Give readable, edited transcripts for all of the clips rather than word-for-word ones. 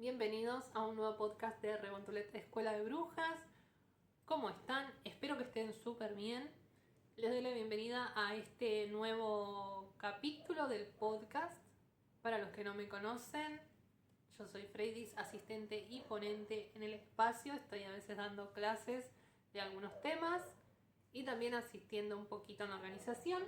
Bienvenidos a un nuevo podcast de Rebontulet Escuela de Brujas. ¿Cómo están? Espero que estén súper bien. Les doy la bienvenida a este nuevo capítulo del podcast. Para los que no me conocen, yo soy Freydis, asistente y ponente en el espacio. Estoy a veces dando clases de algunos temas y también asistiendo un poquito en la organización.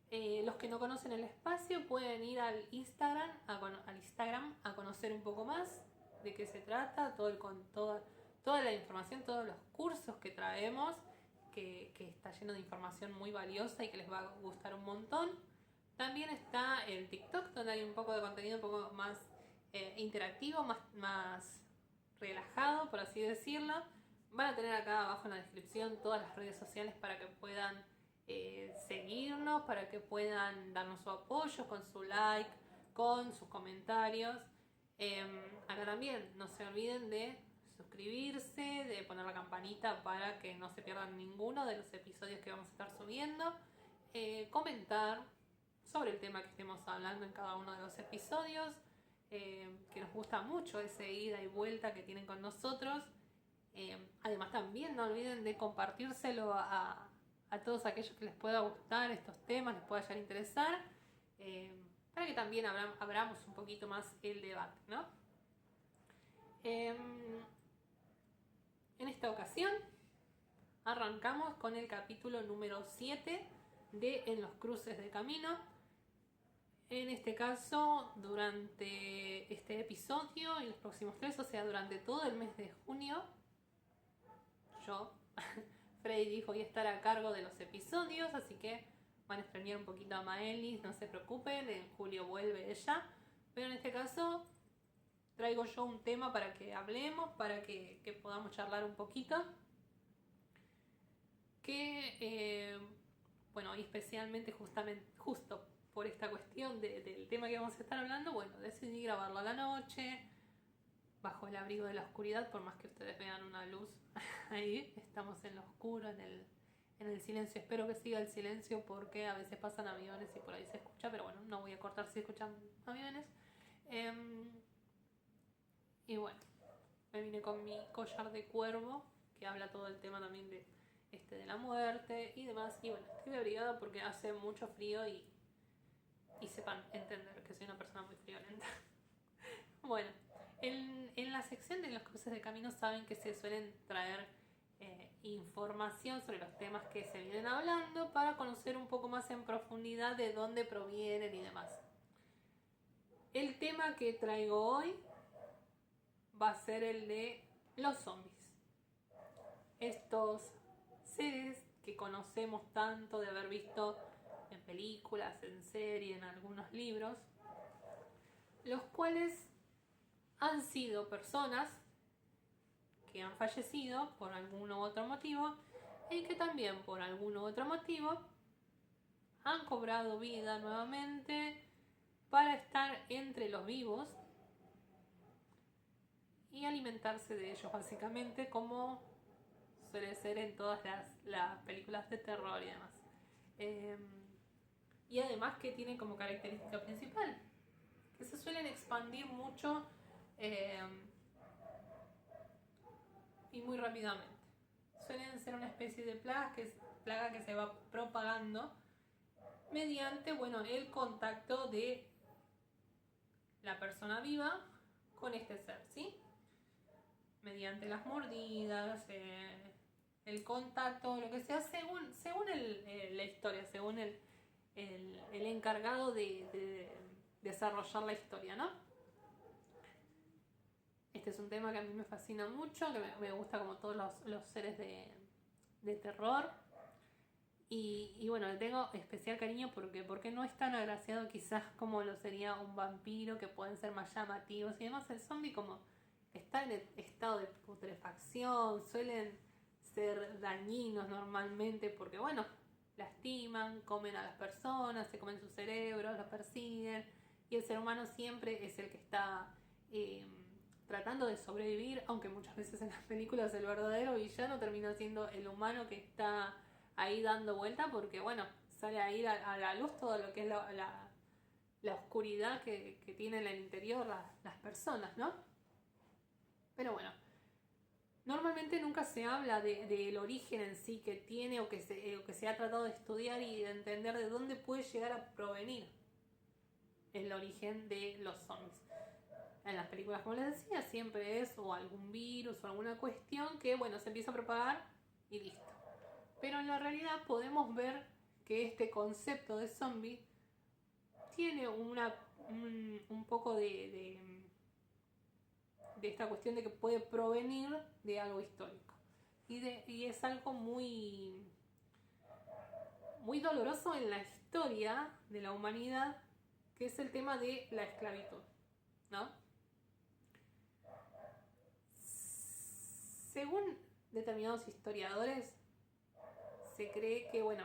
Los que no conocen el espacio pueden ir al Instagram a conocer un poco más de qué se trata, toda la información, todos los cursos que traemos, que está lleno de información muy valiosa y que les va a gustar un montón. También está el TikTok, donde hay un poco de contenido un poco más interactivo, más relajado, por así decirlo. Van a tener acá abajo en la descripción todas las redes sociales para que puedan seguirnos, para que puedan darnos su apoyo con su like, con sus comentarios. Acá también no se olviden de suscribirse, de poner la campanita para que no se pierdan ninguno de los episodios que vamos a estar subiendo, comentar sobre el tema que estemos hablando en cada uno de los episodios, que nos gusta mucho ese ida y vuelta que tienen con nosotros. Además también no olviden de compartírselo a todos aquellos que les pueda gustar estos temas, les pueda llegar a interesar, para que también abramos un poquito más el debate, ¿no? En esta ocasión arrancamos con el capítulo número 7 de En los cruces de camino. En este caso, durante este episodio y los próximos 3, o sea, durante todo el mes de junio, yo, Freddy, voy a estar a cargo de los episodios, así que van a extrañar un poquito a Maelis, no se preocupen, en julio vuelve ella, pero en este caso traigo yo un tema para que hablemos, para que podamos charlar un poquito, bueno, y especialmente justo por esta cuestión del tema que vamos a estar hablando, bueno, decidí grabarlo a la noche, bajo el abrigo de la oscuridad, por más que ustedes vean una luz ahí, estamos en lo oscuro, en el silencio. Espero que siga el silencio porque a veces pasan aviones y por ahí se escucha, pero bueno, no voy a cortar si escuchan aviones. Y bueno, me vine con mi collar de cuervo, que habla todo el tema también de la muerte y demás. Y bueno, estoy abrigada porque hace mucho frío y sepan entender que soy una persona muy friolenta. Bueno, en la sección de los cruces de camino saben que se suelen traer información sobre los temas que se vienen hablando para conocer un poco más en profundidad de dónde provienen y demás. El tema que traigo hoy va a ser el de los zombies. Estos seres que conocemos tanto de haber visto en películas, en series, en algunos libros, los cuales han sido personas que han fallecido por algún u otro motivo y que también por algún u otro motivo han cobrado vida nuevamente para estar entre los vivos y alimentarse de ellos, básicamente, como suele ser en todas las películas de terror y demás. Y además que tienen como característica principal que se suelen expandir mucho y muy rápidamente. Suelen ser una especie de plaga que se va propagando mediante, bueno, el contacto de la persona viva con este ser, ¿sí? Mediante las mordidas, el contacto, lo que sea, según la historia, según el encargado de desarrollar la historia, ¿no? Este es un tema que a mí me fascina mucho, que me gusta como todos los seres de terror. Y bueno, le tengo especial cariño porque no es tan agraciado quizás como lo sería un vampiro, que pueden ser más llamativos y demás. El zombie como está en estado de putrefacción, suelen ser dañinos normalmente porque bueno, lastiman, comen a las personas, se comen sus cerebros, los persiguen, y el ser humano siempre es el que está tratando de sobrevivir, aunque muchas veces en las películas el verdadero villano termina siendo el humano que está ahí dando vuelta, porque bueno, sale a ir a la luz todo lo que es la oscuridad que tienen en el interior las personas, ¿no? Pero bueno, normalmente nunca se habla del origen en sí que tiene o que se ha tratado de estudiar y de entender de dónde puede llegar a provenir el origen de los zombies. En las películas, como les decía, siempre es o algún virus o alguna cuestión que, bueno, se empieza a propagar y listo. Pero en la realidad podemos ver que este concepto de zombie tiene un poco de esta cuestión de que puede provenir de algo histórico. Y es algo muy, muy doloroso en la historia de la humanidad, que es el tema de la esclavitud, ¿no? Según determinados historiadores, se cree que, bueno,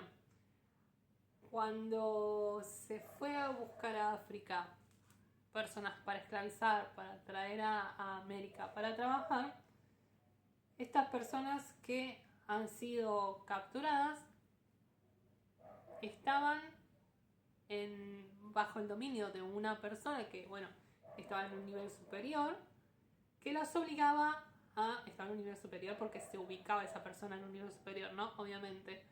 cuando se fue a buscar a África personas para esclavizar, para traer a América para trabajar, estas personas que han sido capturadas estaban bajo el dominio de una persona que, bueno, estaba en un nivel superior, que las obligaba a estar en un nivel superior porque se ubicaba esa persona en un nivel superior, ¿no? Obviamente.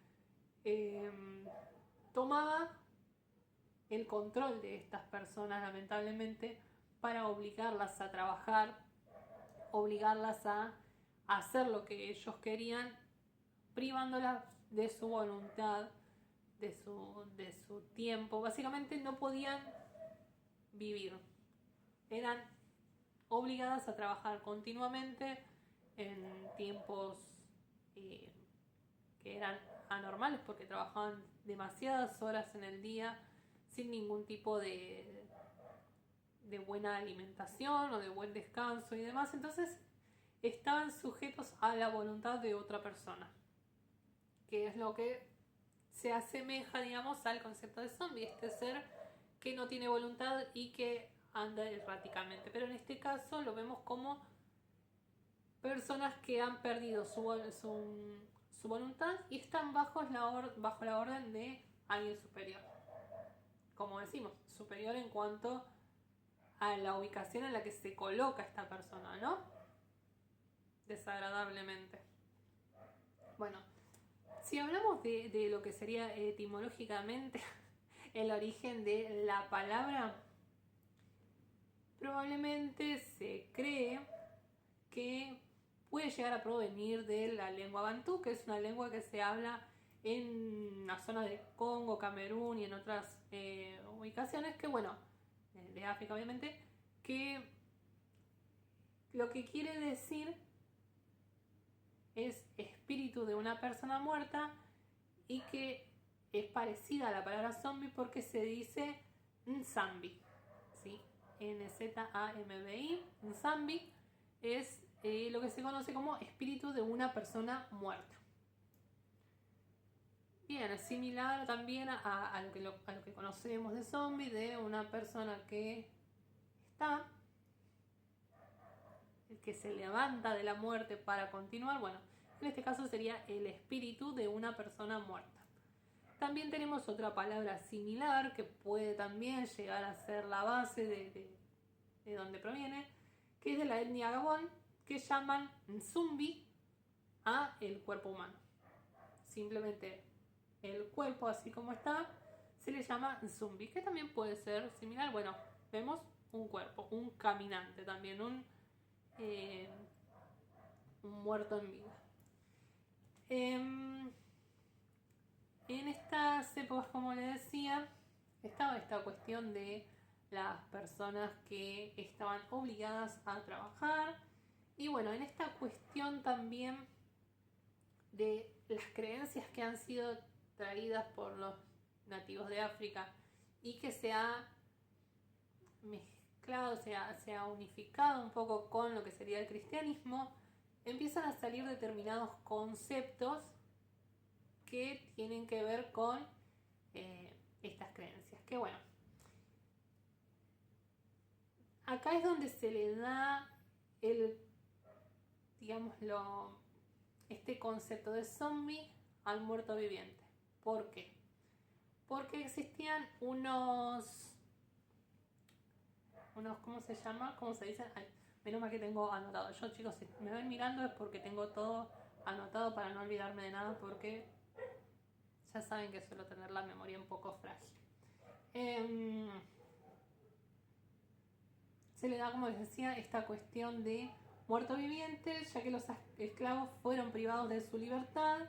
Tomaba el control de estas personas, lamentablemente, para obligarlas a trabajar, obligarlas a hacer lo que ellos querían, privándolas de su voluntad, de su tiempo. Básicamente no podían vivir. Eran obligadas a trabajar continuamente en tiempos que eran anormales porque trabajaban demasiadas horas en el día sin ningún tipo de buena alimentación o de buen descanso y demás. Entonces estaban sujetos a la voluntad de otra persona, que es lo que se asemeja, digamos, al concepto de zombie, este ser que no tiene voluntad y que anda erráticamente. Pero en este caso lo vemos como personas que han perdido su voluntad y están bajo la orden de alguien superior. Como decimos, superior en cuanto a la ubicación en la que se coloca esta persona, ¿no? Desagradablemente. Bueno, si hablamos de lo que sería etimológicamente el origen de la palabra, probablemente se cree que puede llegar a provenir de la lengua bantú, que es una lengua que se habla en la zona de Congo, Camerún y en otras ubicaciones que, bueno, de África obviamente, que lo que quiere decir es espíritu de una persona muerta y que es parecida a la palabra zombie porque se dice Nzambi, ¿sí? N-Z-A-M-B-I, Nzambi es lo que se conoce como espíritu de una persona muerta. Bien, es similar también a lo que conocemos de zombie, de una persona que está, que se levanta de la muerte para continuar. Bueno, en este caso sería el espíritu de una persona muerta. También tenemos otra palabra similar que puede también llegar a ser la base de donde proviene, que es de la etnia Gabón, que llaman Nzumbi a el cuerpo humano. Simplemente el cuerpo así como está se le llama Nzumbi, que también puede ser similar. Bueno, vemos un cuerpo, un caminante también, un muerto en vida. En estas épocas, como les decía, estaba esta cuestión de las personas que estaban obligadas a trabajar. Y bueno, en esta cuestión también de las creencias que han sido traídas por los nativos de África y que se ha mezclado, se ha unificado un poco con lo que sería el cristianismo, empiezan a salir determinados conceptos que tienen que ver con estas creencias. Que bueno, acá es donde se le da este concepto de zombie al muerto viviente. ¿Por qué? Porque existían unos ¿cómo se llama? ¿Cómo se dice? Menos mal que tengo anotado. Yo, chicos, si me ven mirando es porque tengo todo anotado para no olvidarme de nada, porque ya saben que suelo tener la memoria un poco frágil. Se le da, como les decía, esta cuestión de muerto viviente, ya que los esclavos fueron privados de su libertad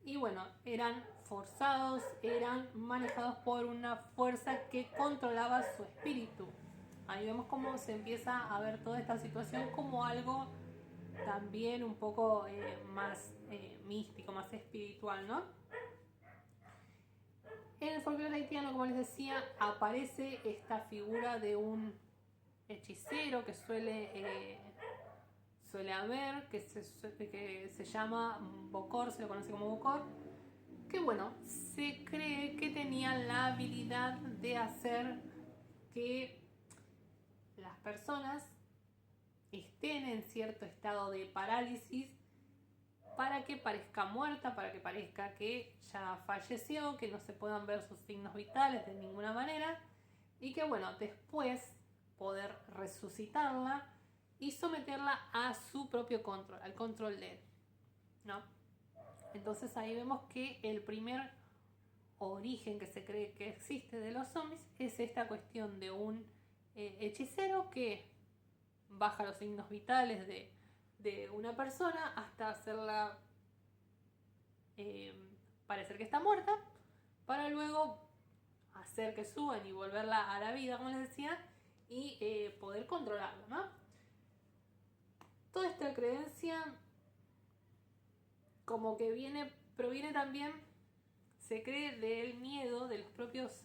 y bueno, eran forzados, eran manejados por una fuerza que controlaba su espíritu. Ahí vemos cómo se empieza a ver toda esta situación como algo también un poco más místico, más espiritual, ¿no? En el folclore haitiano, como les decía, aparece esta figura de un hechicero que suele haber, que se llama Bokor, se lo conoce como Bokor, que bueno, se cree que tenía la habilidad de hacer que las personas estén en cierto estado de parálisis para que parezca muerta, para que parezca que ya falleció, que no se puedan ver sus signos vitales de ninguna manera y que bueno, después poder resucitarla y someterla a su propio control, al control de él, ¿no? Entonces ahí vemos que el primer origen que se cree que existe de los zombies es esta cuestión de un hechicero que baja los signos vitales de una persona hasta hacerla parecer que está muerta, para luego hacer que suban y volverla a la vida, como les decía, y poder controlarla, ¿no? Toda esta creencia como que proviene también, se cree, del miedo de los propios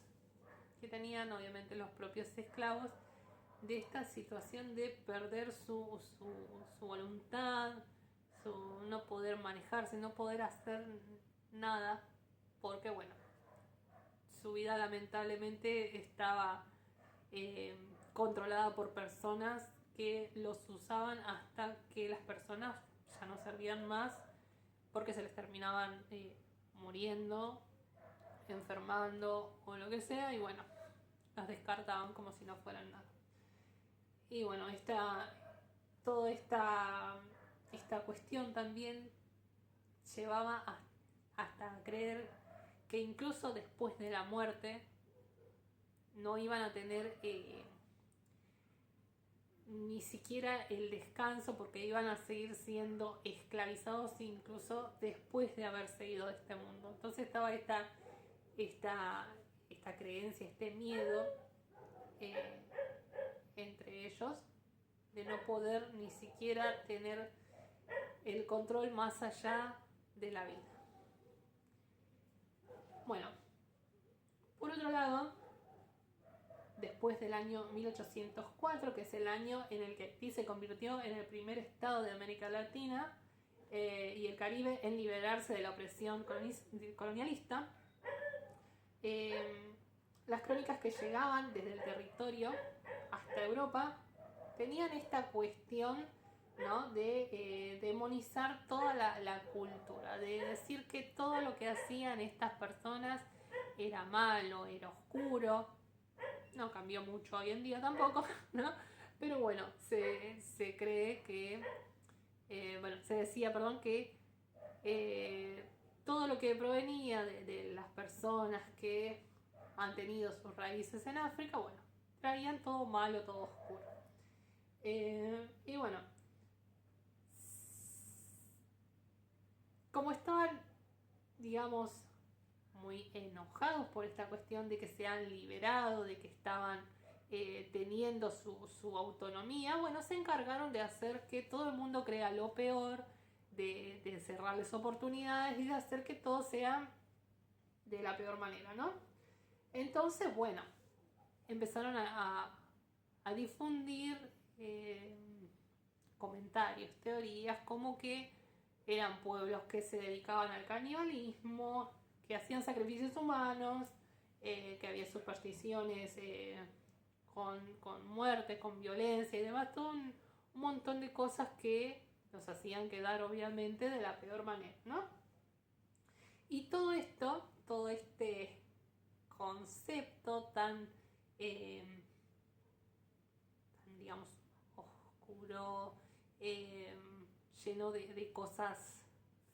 que tenían obviamente los propios esclavos, de esta situación de perder su voluntad, su no poder manejarse, no poder hacer nada, porque bueno, su vida lamentablemente estaba controlada por personas que los usaban hasta que las personas ya no servían más, porque se les terminaban muriendo, enfermando o lo que sea, y bueno, las descartaban como si no fueran nada. Y bueno, toda esta cuestión también llevaba hasta a creer que incluso después de la muerte no iban a tener ni siquiera el descanso, porque iban a seguir siendo esclavizados incluso después de haber seguido de este mundo. Entonces estaba esta creencia, este miedo entre ellos de no poder ni siquiera tener el control más allá de la vida. Bueno, por otro lado, después del año 1804, que es el año en el que Haití se convirtió en el primer estado de América Latina y el Caribe en liberarse de la opresión colonialista, las crónicas que llegaban desde el territorio hasta Europa tenían esta cuestión, ¿no?, de demonizar toda la cultura, de decir que todo lo que hacían estas personas era malo, era oscuro. No cambió mucho hoy en día tampoco, ¿no? Pero bueno, se cree que, se decía, que todo lo que provenía de las personas que han tenido sus raíces en África, bueno, traían todo malo, todo oscuro. Y bueno, como estaban, digamos, muy enojados por esta cuestión de que se han liberado, de que estaban teniendo su autonomía, bueno, se encargaron de hacer que todo el mundo crea lo peor, de cerrarles oportunidades y de hacer que todo sea de la peor manera, ¿no? Entonces, bueno, empezaron a difundir comentarios, teorías, como que eran pueblos que se dedicaban al canibalismo, que hacían sacrificios humanos, que había supersticiones con muerte, con violencia y demás, todo un montón de cosas que nos hacían quedar obviamente de la peor manera, ¿no? Y todo este concepto tan digamos, oscuro, lleno de cosas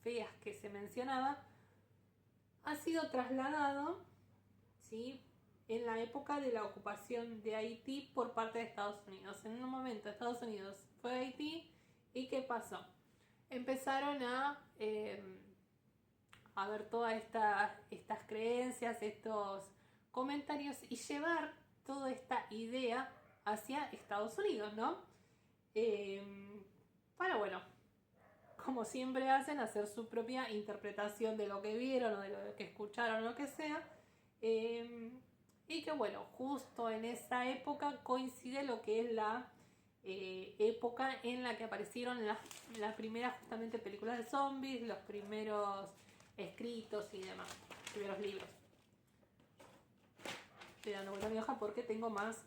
feas que se mencionaba, ha sido trasladado, ¿sí?, en la época de la ocupación de Haití por parte de Estados Unidos. En un momento Estados Unidos fue a Haití y ¿qué pasó? Empezaron a ver todas estas creencias, estos comentarios y llevar toda esta idea hacia Estados Unidos, ¿no? Para, bueno, como siempre hacen, hacer su propia interpretación de lo que vieron o de lo que escucharon o lo que sea. Y que bueno, justo en esa época coincide lo que es la época en la que aparecieron las primeras justamente películas de zombies, los primeros escritos y demás, primeros libros. Estoy dando vuelta a mi hoja porque tengo más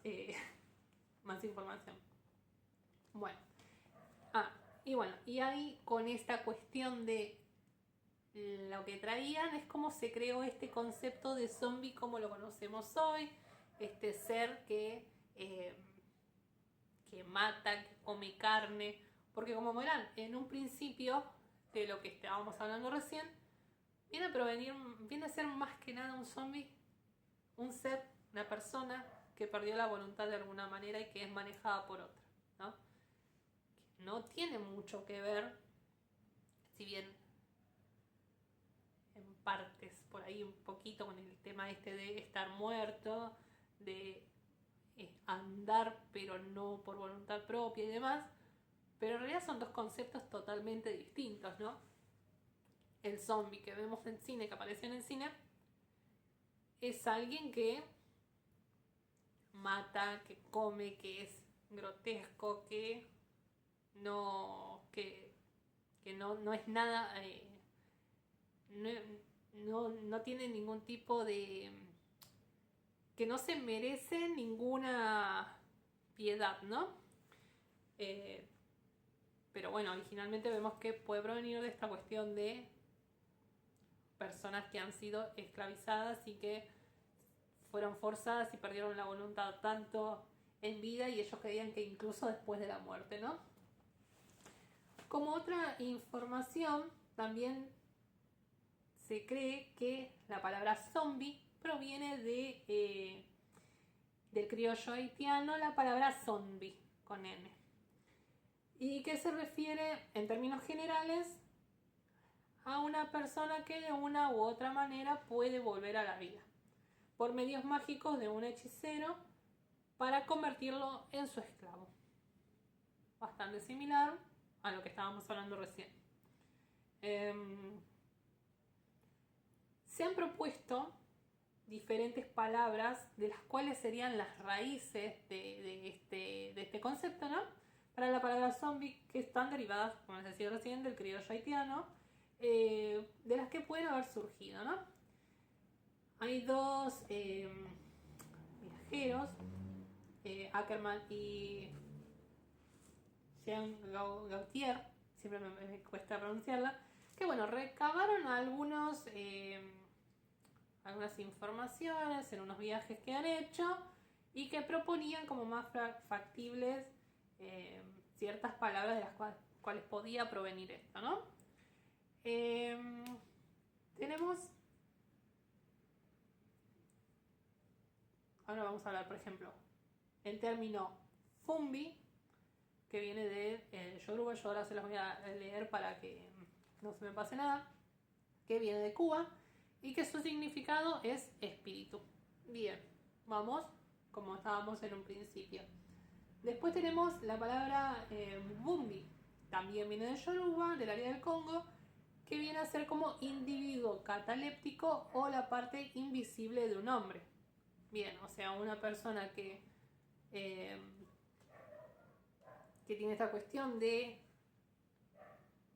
información. Bueno. Y bueno, y ahí con esta cuestión de lo que traían es como se creó este concepto de zombie como lo conocemos hoy, este ser que mata, que come carne, porque como verán, en un principio de lo que estábamos hablando recién, viene a ser más que nada un zombie, un ser, una persona que perdió la voluntad de alguna manera y que es manejada por otra, ¿no? Que no tiene mucho que ver, si bien en partes por ahí un poquito con el tema este de estar muerto, de andar pero no por voluntad propia y demás, pero en realidad son dos conceptos totalmente distintos, ¿no? El zombie que vemos en cine, que aparece en el cine, es alguien que mata, que come, que es grotesco, que no es nada, no tiene ningún tipo de, que no se merece ninguna piedad, ¿no? Pero bueno, originalmente vemos que puede provenir de esta cuestión de personas que han sido esclavizadas y que fueron forzadas y perdieron la voluntad tanto en vida, y ellos creían que incluso después de la muerte, ¿no? Como otra información, también se cree que la palabra zombie proviene del criollo haitiano, la palabra zombie con N, y que se refiere en términos generales a una persona que de una u otra manera puede volver a la vida por medios mágicos de un hechicero para convertirlo en su esclavo. Bastante similar a lo que estábamos hablando recién. Se han propuesto diferentes palabras de las cuales serían las raíces de este concepto, ¿no? Para la palabra zombie, que están derivadas, como les decía recién, del criollo haitiano, de las que pueden haber surgido, ¿no? Hay dos viajeros, Ackerman y Jean Gautier, siempre me cuesta pronunciarla, que bueno, recabaron algunas informaciones en unos viajes que han hecho y que proponían como más factibles ciertas palabras de las cuales podía provenir esto, ¿no? Tenemos, ahora vamos a hablar, por ejemplo, el término Fumbi, que viene de Yoruba. Yo ahora se los voy a leer para que no se me pase nada, que viene de Cuba y que su significado es espíritu. Bien, vamos como estábamos en un principio. Después tenemos la palabra Bumbi, también viene de Yoruba, del área del Congo, que viene a ser como individuo cataléptico o la parte invisible de un hombre. Bien, o sea, una persona que tiene esta cuestión de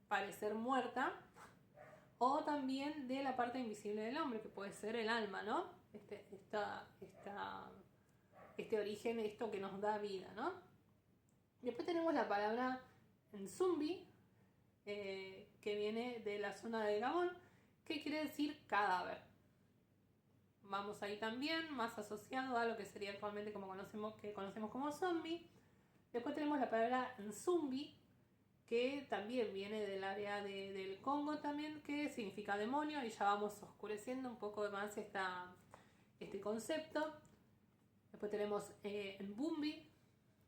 parecer muerta, o también de la parte invisible del hombre, que puede ser el alma, ¿no? Este origen, esto que nos da vida, ¿no? Después tenemos la palabra Nzumbi, que viene de la zona de Gabón, que quiere decir cadáver. Vamos ahí también, más asociado a lo que sería actualmente como conocemos como zombie. Después tenemos la palabra Nzumbi, que también viene del área del Congo también, que significa demonio, y ya vamos oscureciendo un poco más este concepto. Después tenemos Mbumbi,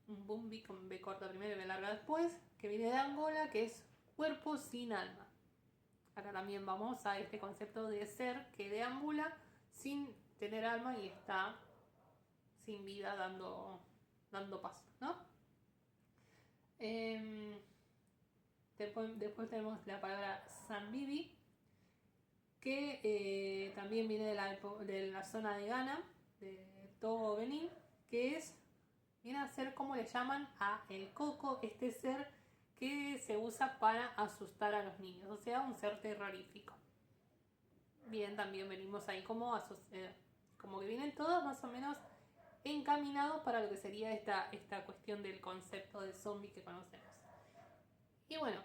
Mbumbi con B corta primero y B larga después, que viene de Angola, que es cuerpo sin alma. Acá también vamos a este concepto de ser que deambula sin tener alma y está sin vida dando paso, ¿no? Después tenemos la palabra Zambibi, que también viene de la zona de Ghana, de Togo, Benín, que viene a ser como le llaman a el coco, este ser que se usa para asustar a los niños, o sea, un ser terrorífico. Bien, también venimos ahí como que vienen todos más o menos encaminados para lo que sería esta cuestión del concepto de zombie que conocemos. Y bueno,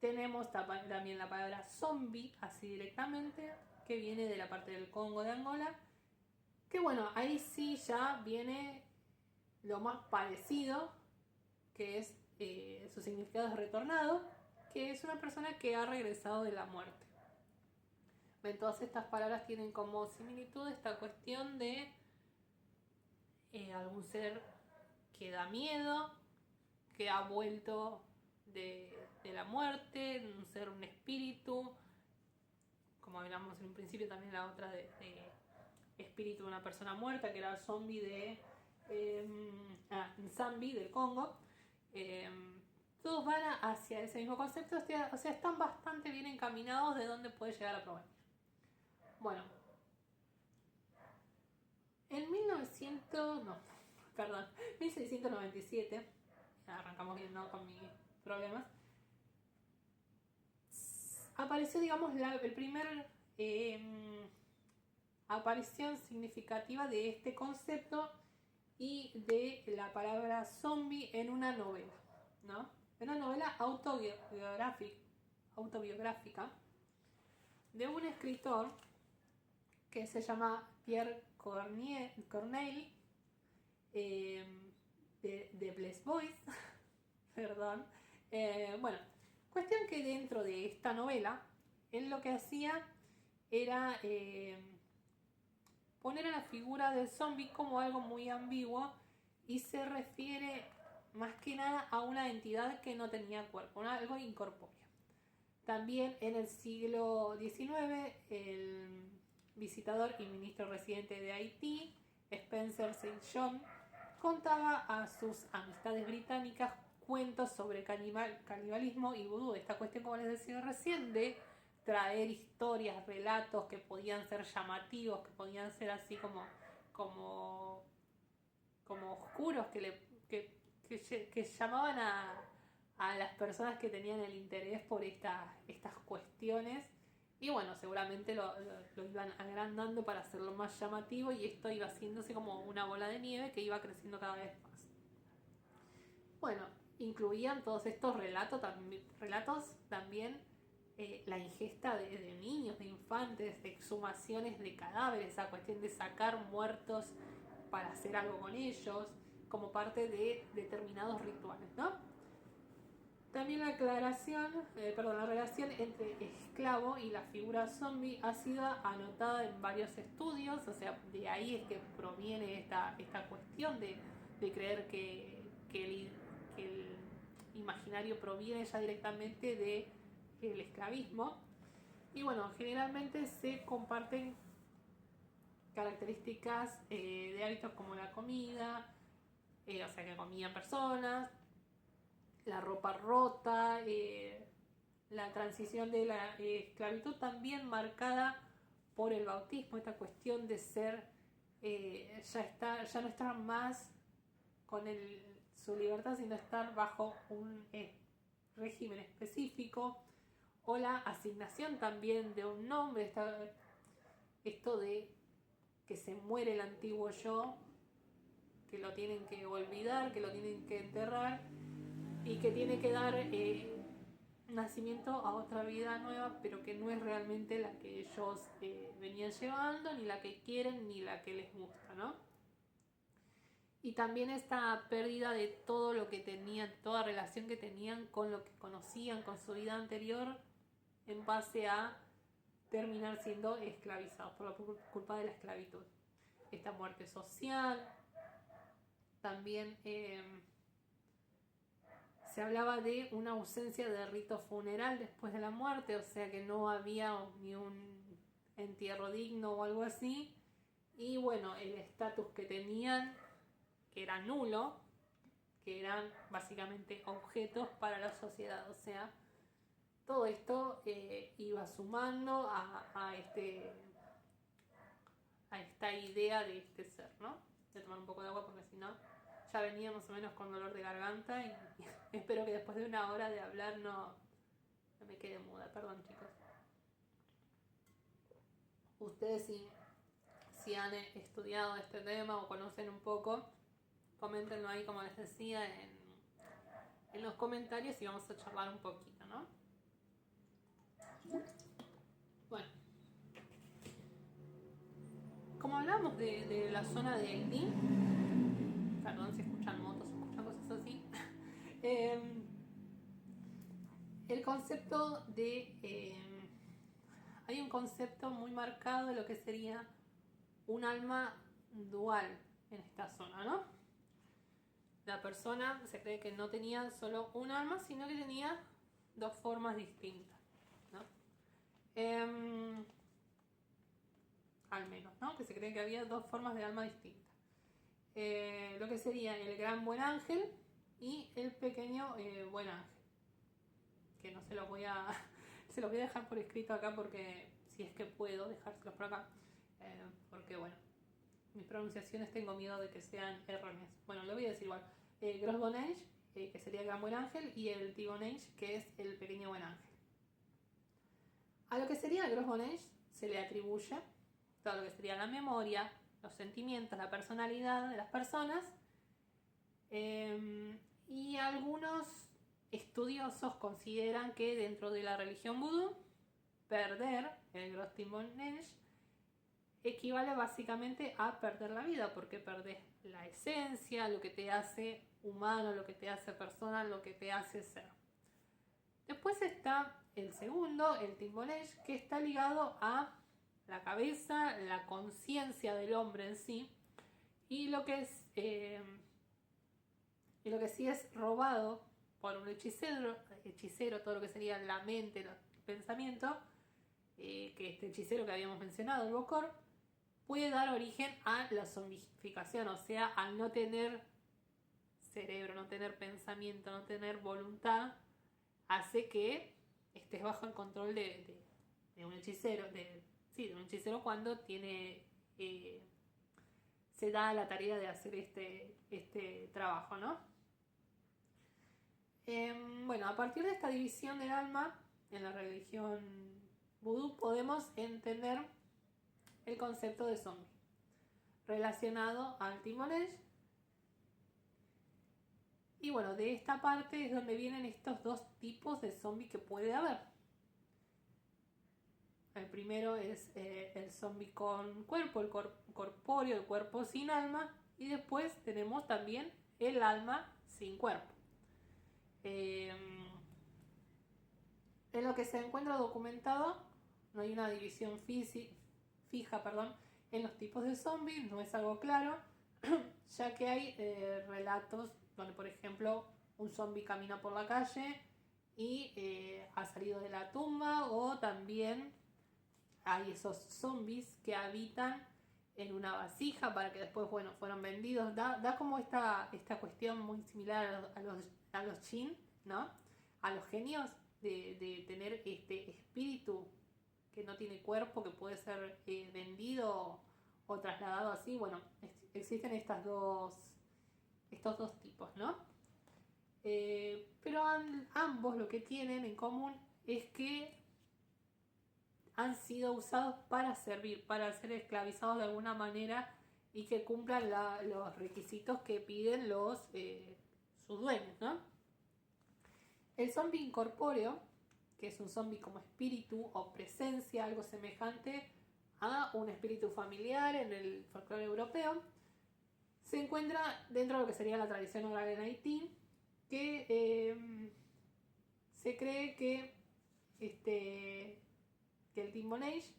tenemos también la palabra zombie, así directamente, que viene de la parte del Congo de Angola, que bueno, ahí sí ya viene lo más parecido, que es su significado es retornado, que es una persona que ha regresado de la muerte. Ven, todas estas palabras tienen como similitud esta cuestión de algún ser que da miedo, que ha vuelto de la muerte, un ser, un espíritu, como hablamos en un principio también la otra de espíritu de una persona muerta, que era el zombie de Nzambi del Congo. Todos van hacia ese mismo concepto, o sea, están bastante bien encaminados de dónde puede llegar a provenir. Bueno, en 1697, arrancamos bien, ¿no?, con mis problemas, apareció, digamos, el primer aparición significativa de este concepto y de la palabra zombie en una novela, ¿no? En una novela autobiográfica de un escritor que se llama Pierre Corneille, de Blaise Boys, perdón. Bueno, cuestión que dentro de esta novela, él lo que hacía era poner a la figura del zombie como algo muy ambiguo y se refiere más que nada a una entidad que no tenía cuerpo, algo incorpóreo. También en el siglo XIX, el visitador y ministro residente de Haití, Spencer St. John, contaba a sus amistades británicas cuentos sobre canibalismo y vudú. Esta cuestión, como les decía recién, de traer historias, relatos que podían ser llamativos, que podían ser así como oscuros, que llamaban a las personas que tenían el interés por estas cuestiones. Y bueno, seguramente lo iban agrandando para hacerlo más llamativo, y esto iba haciéndose como una bola de nieve que iba creciendo cada vez más. Bueno, incluían todos estos relatos también la ingesta de niños, de infantes, de exhumaciones de cadáveres, esa cuestión de sacar muertos para hacer algo con ellos, como parte de determinados rituales, ¿no? También la relación entre esclavo y la figura zombie ha sido anotada en varios estudios, o sea, de ahí es que proviene esta cuestión de creer que el imaginario proviene ya directamente del esclavismo. Y bueno, generalmente se comparten características de hábitos como la comida, o sea, que comían personas, la ropa rota, la transición de la esclavitud también marcada por el bautismo, esta cuestión de ser, ya no estar más con su libertad, sino estar bajo un régimen específico, o la asignación también de un nombre, esto de que se muere el antiguo yo, que lo tienen que olvidar, que lo tienen que enterrar, y que tiene que dar nacimiento a otra vida nueva, pero que no es realmente la que ellos venían llevando, ni la que quieren, ni la que les gusta, ¿no? Y también esta pérdida de todo lo que tenían, toda relación que tenían con lo que conocían, con su vida anterior, en base a terminar siendo esclavizados por la culpa de la esclavitud. Esta muerte social, también se hablaba de una ausencia de rito funeral después de la muerte, o sea que no había ni un entierro digno o algo así. Y bueno, el estatus que tenían, que era nulo, que eran básicamente objetos para la sociedad. O sea, todo esto iba sumando a esta idea de este ser, ¿no? Voy a tomar un poco de agua porque si no ya venía más o menos con dolor de garganta y espero que después de una hora de hablar no me quede muda. Perdón, chicos. Ustedes si han estudiado este tema o conocen un poco, coméntenlo ahí, como les decía, en los comentarios y vamos a charlar un poquito, ¿no? Bueno, como hablamos de la zona de Haití, perdón si escuchan motos, si escuchan cosas así, el concepto de... hay un concepto muy marcado de lo que sería un alma dual en esta zona, ¿no? La persona se cree que no tenía solo un alma, sino que tenía dos formas distintas, ¿no? Al menos, ¿no? Que se cree que había dos formas de alma distintas. Lo que sería el gran buen ángel y el pequeño buen ángel. Que no se los voy a... se los voy a dejar por escrito acá porque si es que puedo dejárselos por acá. Porque bueno, mis pronunciaciones tengo miedo de que sean erróneas. Bueno, lo voy a decir igual. Gros Bon Ange, que sería el gran buen ángel, y el Petit Bon Ange, que es el pequeño buen ángel. A lo que sería el Gros Bon Ange se le atribuye todo lo que sería la memoria, los sentimientos, la personalidad de las personas. Y algunos estudiosos consideran que dentro de la religión vudú, perder el Gros Bon Ange equivale básicamente a perder la vida, porque perdés la esencia, lo que te hace humano, lo que te hace persona, lo que te hace ser. Después está el segundo, el Timbolage, que está ligado a la cabeza, la conciencia del hombre en sí, y lo que sí es robado por un hechicero, todo lo que sería la mente, el pensamiento, que este hechicero que habíamos mencionado, el Bokor, puede dar origen a la zombificación, o sea, al no tener cerebro, no tener pensamiento, no tener voluntad, hace que estés bajo el control de un hechicero, de un hechicero cuando tiene se da la tarea de hacer este trabajo, ¿no? Bueno, a partir de esta división del alma en la religión vudú podemos entender el concepto de zombie relacionado al Timolage. Y bueno, de esta parte es donde vienen estos dos tipos de zombie que puede haber. El primero es el zombie con cuerpo, el corpóreo, el cuerpo sin alma, y después tenemos también el alma sin cuerpo. En lo que se encuentra documentado, no hay una división fija en los tipos de zombies, no es algo claro, ya que hay relatos donde, por ejemplo, un zombie camina por la calle y ha salido de la tumba, o también hay esos zombies que habitan en una vasija para que después, bueno, fueron vendidos. Da como esta cuestión muy similar a los jinn, ¿no? A los genios de tener este espíritu que no tiene cuerpo, que puede ser vendido o trasladado así. Bueno, existen estos dos tipos, ¿no? Pero ambos lo que tienen en común es que han sido usados para servir, para ser esclavizados de alguna manera y que cumplan los requisitos que piden sus dueños, ¿no? El zombie incorpóreo, que es un zombie como espíritu o presencia, algo semejante a un espíritu familiar en el folclore europeo, se encuentra dentro de lo que sería la tradición oral en Haití, que se cree que el Timonage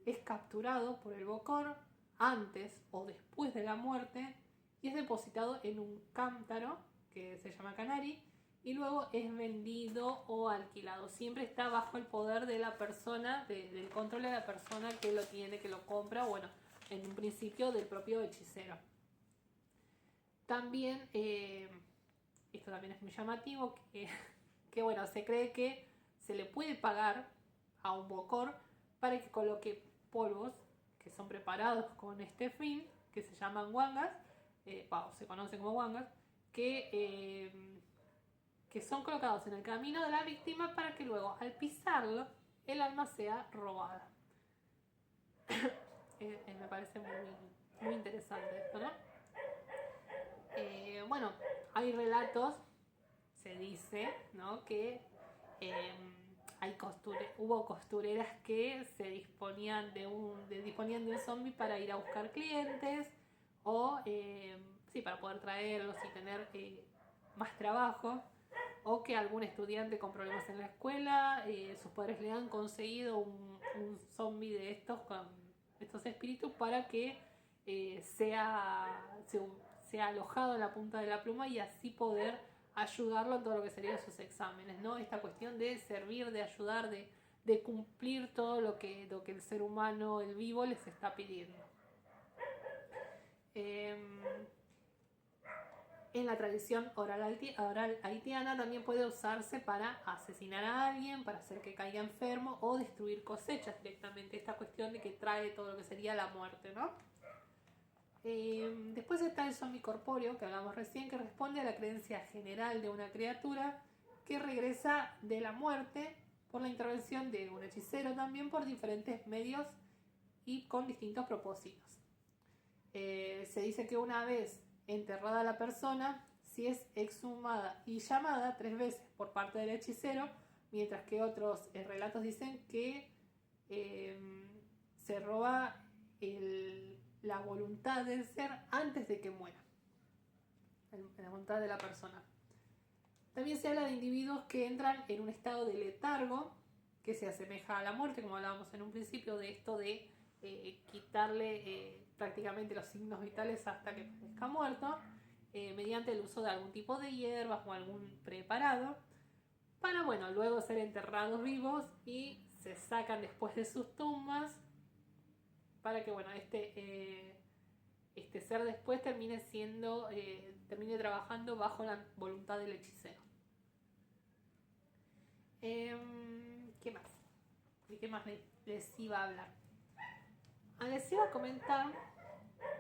es capturado por el Bokor antes o después de la muerte y es depositado en un cántaro que se llama canari y luego es vendido o alquilado. Siempre está bajo el poder de la persona, del control de la persona que lo tiene, que lo compra, bueno, en un principio del propio hechicero. También, esto también es muy llamativo, que bueno, se cree que se le puede pagar a un Bokor para que coloque polvos que son preparados con este fin, que se llaman wangas, se conocen como wangas, que son colocados en el camino de la víctima para que luego, al pisarlo, el alma sea robada. Me parece muy interesante esto, ¿no? Bueno, hay relatos, se dice, ¿no?, que hubo costureras que se disponían de un zombie para ir a buscar clientes o para poder traerlos y tener más trabajo, o que algún estudiante con problemas en la escuela, sus padres le han conseguido un zombie de estos con estos espíritus para que sea alojado en la punta de la pluma y así poder ayudarlo en todo lo que serían sus exámenes, ¿no? Esta cuestión de servir, de ayudar, de cumplir todo lo que el ser humano, el vivo, les está pidiendo. En la tradición oral haitiana también puede usarse para asesinar a alguien, para hacer que caiga enfermo o destruir cosechas directamente. Esta cuestión de que trae todo lo que sería la muerte, ¿no? Después está el zombie corpóreo que hablamos recién, que responde a la creencia general de una criatura que regresa de la muerte por la intervención de un hechicero, también por diferentes medios y con distintos propósitos. Se dice que una vez enterrada la persona, si es exhumada y llamada 3 veces por parte del hechicero, mientras que otros relatos dicen que se roba la voluntad del ser antes de que muera, la voluntad de la persona. También se habla de individuos que entran en un estado de letargo que se asemeja a la muerte, como hablábamos en un principio, de esto de quitarle prácticamente los signos vitales hasta que parezca muerto, mediante el uso de algún tipo de hierbas o algún preparado, para luego ser enterrados vivos y se sacan después de sus tumbas para que este ser después termine trabajando bajo la voluntad del hechicero. ¿Qué más? ¿De qué más les iba a hablar? Les iba a comentar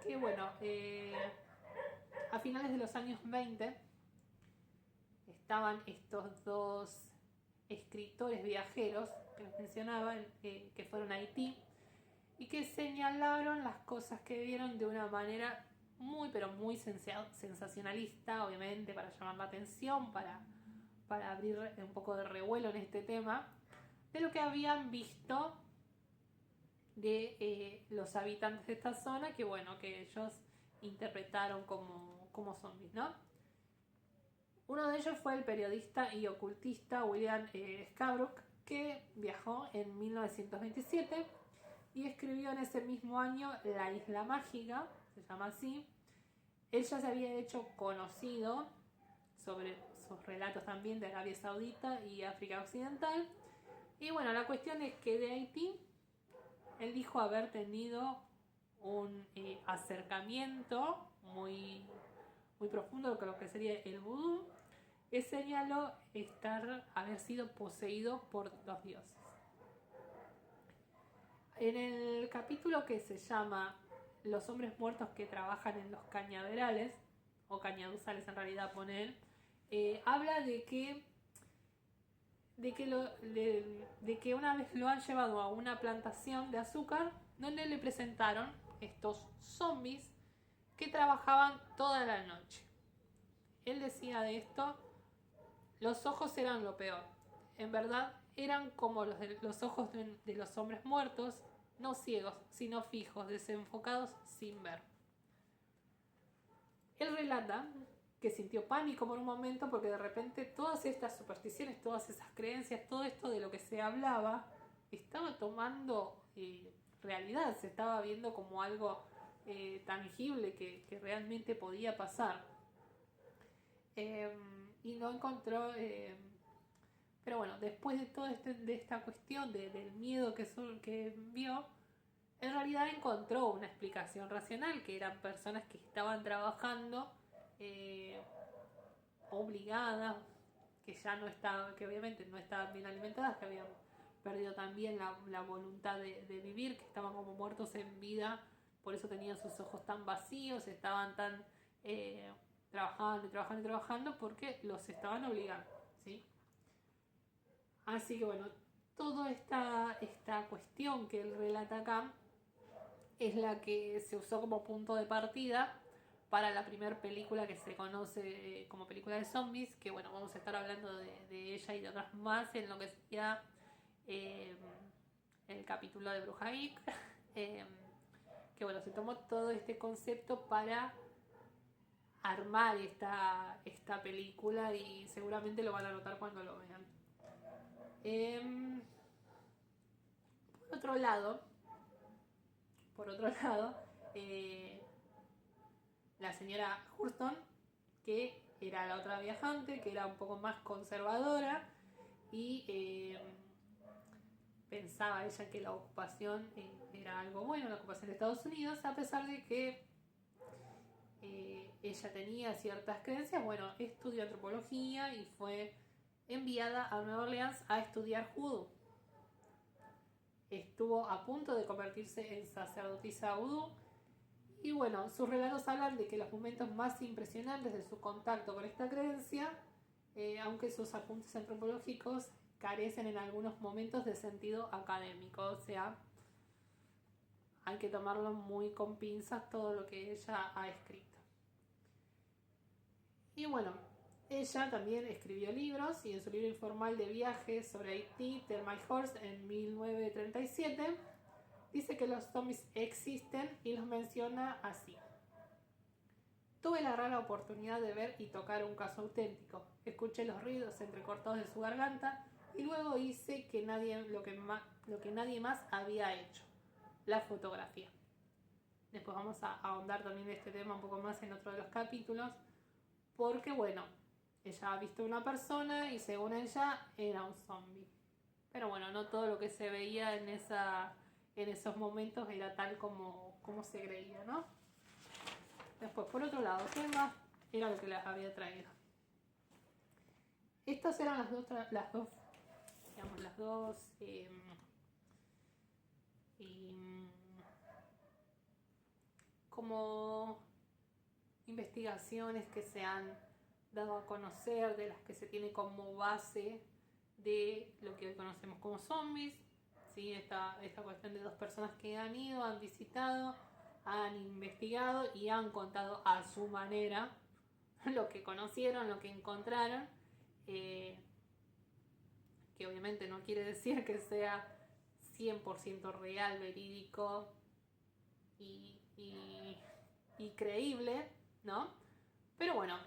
que a finales de los años 20 estaban estos dos escritores viajeros que les mencionaba, que fueron a Haití y que señalaron las cosas que vieron de una manera muy pero muy sensacionalista, obviamente para llamar la atención, para abrir un poco de revuelo en este tema, de lo que habían visto de los habitantes de esta zona, que ellos interpretaron como zombies, ¿no? Uno de ellos fue el periodista y ocultista William Scarborough, que viajó en 1927 y escribió en ese mismo año La Isla Mágica, se llama así. Él ya se había hecho conocido sobre sus relatos también de Arabia Saudita y África Occidental. Y la cuestión es que de Haití él dijo haber tenido un acercamiento muy, muy profundo con lo que sería el vudú, que señaló haber sido poseído por los dioses. En el capítulo que se llama Los hombres muertos que trabajan en los cañaverales, o cañaduzales en realidad pone él, habla de que una vez lo han llevado a una plantación de azúcar donde le presentaron estos zombies que trabajaban toda la noche. Él decía de esto: los ojos eran lo peor. En verdad eran como los ojos de los hombres muertos, no ciegos, sino fijos, desenfocados, sin ver. Él relata que sintió pánico por un momento porque de repente todas estas supersticiones, todas esas creencias, todo esto de lo que se hablaba, estaba tomando realidad, se estaba viendo como algo tangible que realmente podía pasar. Y no encontró... pero bueno, después de toda de esta cuestión del miedo que vio, en realidad encontró una explicación racional, que eran personas que estaban trabajando obligadas, que ya no estaban, que obviamente no estaban bien alimentadas, que habían perdido también la voluntad de vivir, que estaban como muertos en vida, por eso tenían sus ojos tan vacíos, estaban tan trabajando y trabajando y trabajando porque los estaban obligando, ¿sí? Así que bueno, toda esta cuestión que él relata acá es la que se usó como punto de partida para la primera película que se conoce como película de zombies, que bueno, vamos a estar hablando de ella y de otras más en lo que sería el capítulo de Bruja Geek, que bueno, se tomó todo este concepto para armar esta película y seguramente lo van a notar cuando lo vean. Por otro lado, la señora Hurston, que era la otra viajante, que era un poco más conservadora y pensaba ella que la ocupación era algo bueno, la ocupación de Estados Unidos, a pesar de que ella tenía ciertas creencias. Bueno, estudió antropología y fue enviada a Nueva Orleans a estudiar vudú. Estuvo a punto de convertirse en sacerdotisa vudú. Y bueno, sus relatos hablan de que los momentos más impresionantes de su contacto con esta creencia, aunque sus apuntes antropológicos carecen en algunos momentos de sentido académico, o sea, hay que tomarlo muy con pinzas todo lo que ella ha escrito. Y bueno, ella también escribió libros y en su libro informal de viajes sobre Haití, Tell My Horse, en 1937, dice que los zombies existen y los menciona así. Tuve la rara oportunidad de ver y tocar un caso auténtico. Escuché los ruidos entrecortados de su garganta y luego hice lo que nadie más había hecho, la fotografía. Después vamos a ahondar también en este tema un poco más en otro de los capítulos, porque bueno, ella ha visto una persona y según ella era un zombie. Pero bueno, no todo lo que se veía en esos momentos era tal como se creía, ¿no? Después, por otro lado, ¿qué más era lo que les había traído? Estas eran las dos como investigaciones que se han dado a conocer, de las que se tiene como base de lo que hoy conocemos como zombies, ¿sí? Esta cuestión de dos personas que han ido, han visitado, han investigado y han contado a su manera lo que conocieron, lo que encontraron, que obviamente no quiere decir que sea 100% real, verídico y creíble, ¿no? Pero bueno,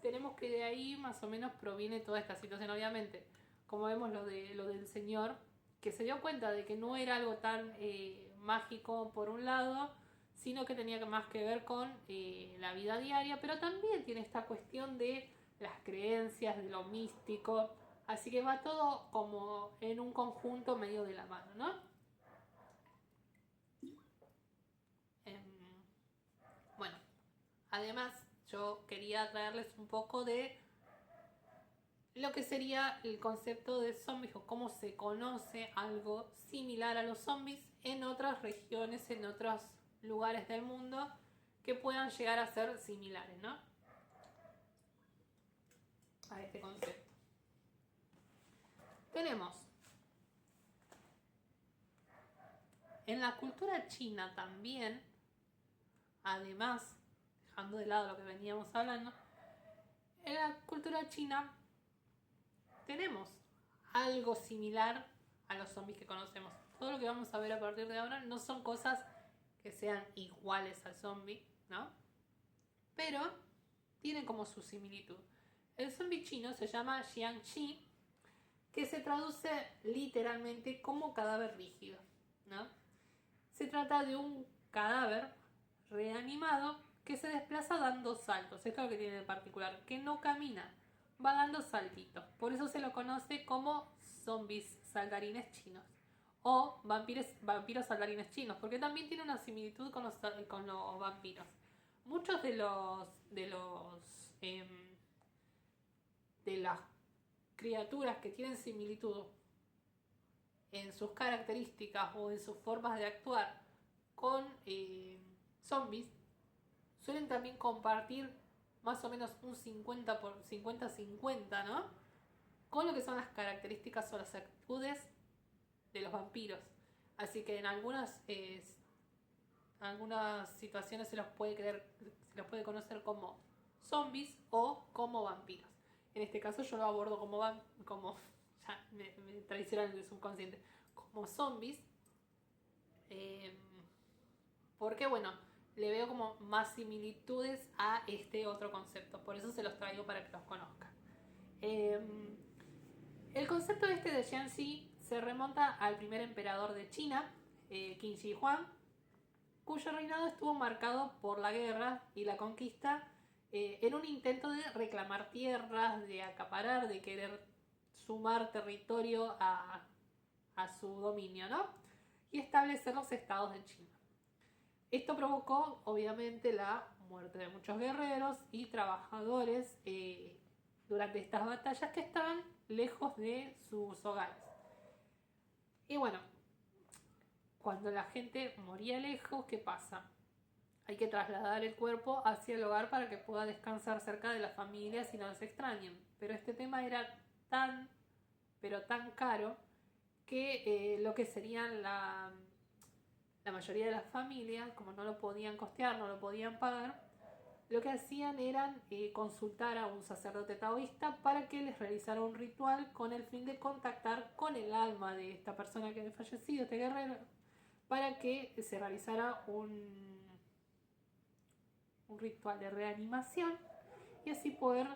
tenemos que de ahí más o menos proviene toda esta situación. Obviamente, como vemos lo del señor, que se dio cuenta de que no era algo tan mágico por un lado, sino que tenía más que ver con la vida diaria, pero también tiene esta cuestión de las creencias, de lo místico, así que va todo como en un conjunto medio de la mano, ¿no? Bueno, además yo quería traerles un poco de lo que sería el concepto de zombies o cómo se conoce algo similar a los zombies en otras regiones, en otros lugares del mundo que puedan llegar a ser similares, ¿no? A este concepto. Tenemos en la cultura china también, además, dejando de lado lo que veníamos hablando, en la cultura china tenemos algo similar a los zombies que conocemos. Todo lo que vamos a ver a partir de ahora no son cosas que sean iguales al zombie, ¿no? Pero tiene como su similitud. El zombie chino se llama Jiangxi, que se traduce literalmente como cadáver rígido, ¿no? Se trata de un cadáver reanimado que se desplaza dando saltos. Esto es lo que tiene de particular, que no camina, va dando saltitos. Por eso se lo conoce como zombies saltarines chinos o vampiros saltarines chinos, porque también tiene una similitud con los vampiros. Muchos de las criaturas que tienen similitud en sus características o en sus formas de actuar con zombies suelen también compartir más o menos un 50 por 50-50, ¿no? Con lo que son las características o las actitudes de los vampiros. Así que en algunas situaciones se los puede conocer como zombies o como vampiros. En este caso yo lo abordo como ya me traicionan el subconsciente, como zombies, porque bueno, le veo como más similitudes a este otro concepto, por eso se los traigo para que los conozcan. El concepto este de Jiangxi se remonta al primer emperador de China, Qin Shi Huang, cuyo reinado estuvo marcado por la guerra y la conquista, en un intento de reclamar tierras, de acaparar, de querer sumar territorio a su dominio, ¿no? Y establecer los estados de China. Esto provocó, obviamente, la muerte de muchos guerreros y trabajadores durante estas batallas que estaban lejos de sus hogares. Y bueno, cuando la gente moría lejos, ¿qué pasa? Hay que trasladar el cuerpo hacia el hogar para que pueda descansar cerca de las familias y no se extrañen. Pero este tema era tan caro que lo que serían la mayoría de las familias, como no lo podían costear, no lo podían pagar, lo que hacían era consultar a un sacerdote taoísta para que les realizara un ritual con el fin de contactar con el alma de esta persona que había fallecido, este guerrero, para que se realizara un ritual de reanimación y así poder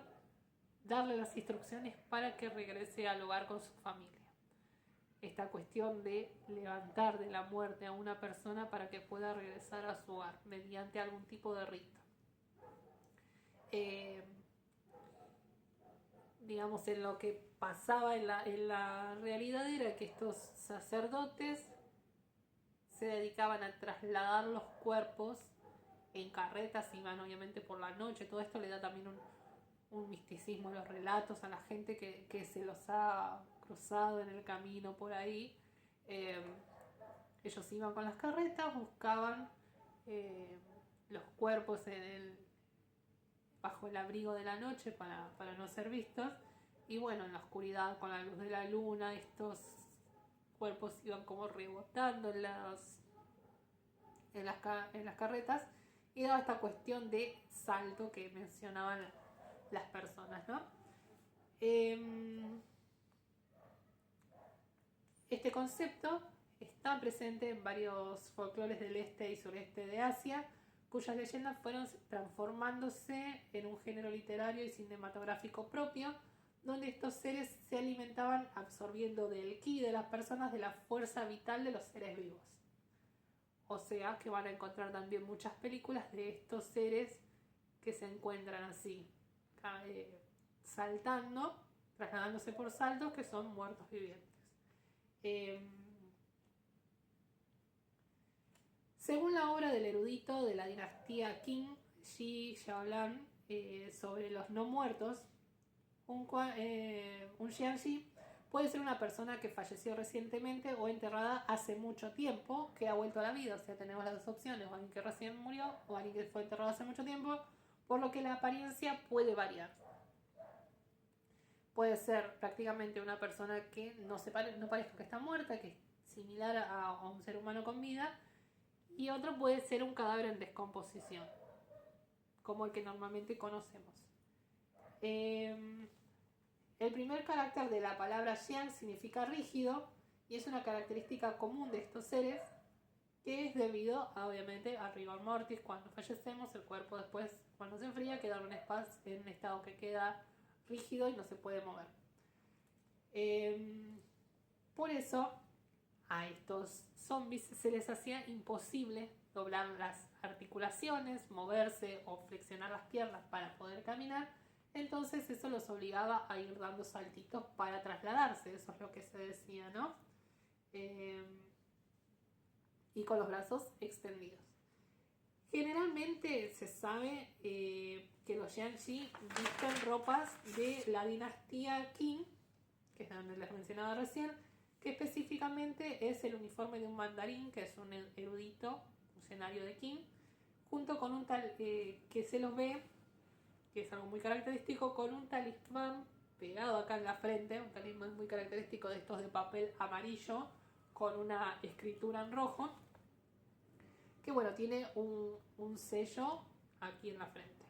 darle las instrucciones para que regrese al hogar con su familia. Esta cuestión de levantar de la muerte a una persona para que pueda regresar a su hogar mediante algún tipo de rito. Digamos, en lo que pasaba en la realidad era que estos sacerdotes se dedicaban a trasladar los cuerpos en carretas, iban obviamente por la noche. Todo esto le da también un misticismo a los relatos, a la gente que se los ha cruzado en el camino por ahí. Ellos iban con las carretas, buscaban los cuerpos bajo el abrigo de la noche para no ser vistos, y bueno, en la oscuridad, con la luz de la luna, estos cuerpos iban como rebotando en las carretas, y daba esta cuestión de salto que mencionaban las personas, ¿no? Este concepto está presente en varios folclores del este y sureste de Asia, cuyas leyendas fueron transformándose en un género literario y cinematográfico propio, donde estos seres se alimentaban absorbiendo del ki de las personas, de la fuerza vital de los seres vivos. O sea que van a encontrar también muchas películas de estos seres que se encuentran así, saltando, trasladándose por saltos, que son muertos vivientes. Según la obra del erudito de la dinastía Qing, Shi Xiaolan, sobre los no muertos, un Jiangxi puede ser una persona que falleció recientemente o enterrada hace mucho tiempo, que ha vuelto a la vida. O sea, tenemos las dos opciones: o alguien que recién murió o alguien que fue enterrado hace mucho tiempo, por lo que la apariencia puede variar. Puede ser prácticamente una persona que no parezca que está muerta, que es similar a un ser humano con vida, y otro puede ser un cadáver en descomposición, como el que normalmente conocemos. El primer carácter de la palabra xiang significa rígido, y es una característica común de estos seres que es debido, obviamente, a rigor mortis. Cuando fallecemos, el cuerpo después, cuando se enfría, queda en un estado que queda rígido y no se puede mover. Por eso, a estos zombies se les hacía imposible doblar las articulaciones, moverse o flexionar las piernas para poder caminar. Entonces eso los obligaba a ir dando saltitos para trasladarse, eso es lo que se decía, ¿no? Y con los brazos extendidos. Generalmente se sabe que los Jiangxi visten ropas de la dinastía Qing, que es donde les mencionaba recién, que específicamente es el uniforme de un mandarín, que es un erudito, funcionario de Qing, junto con un tal que se los ve, que es algo muy característico, con un talismán pegado acá en la frente, un talismán muy característico de estos de papel amarillo, con una escritura en rojo, que bueno, tiene un sello aquí en la frente.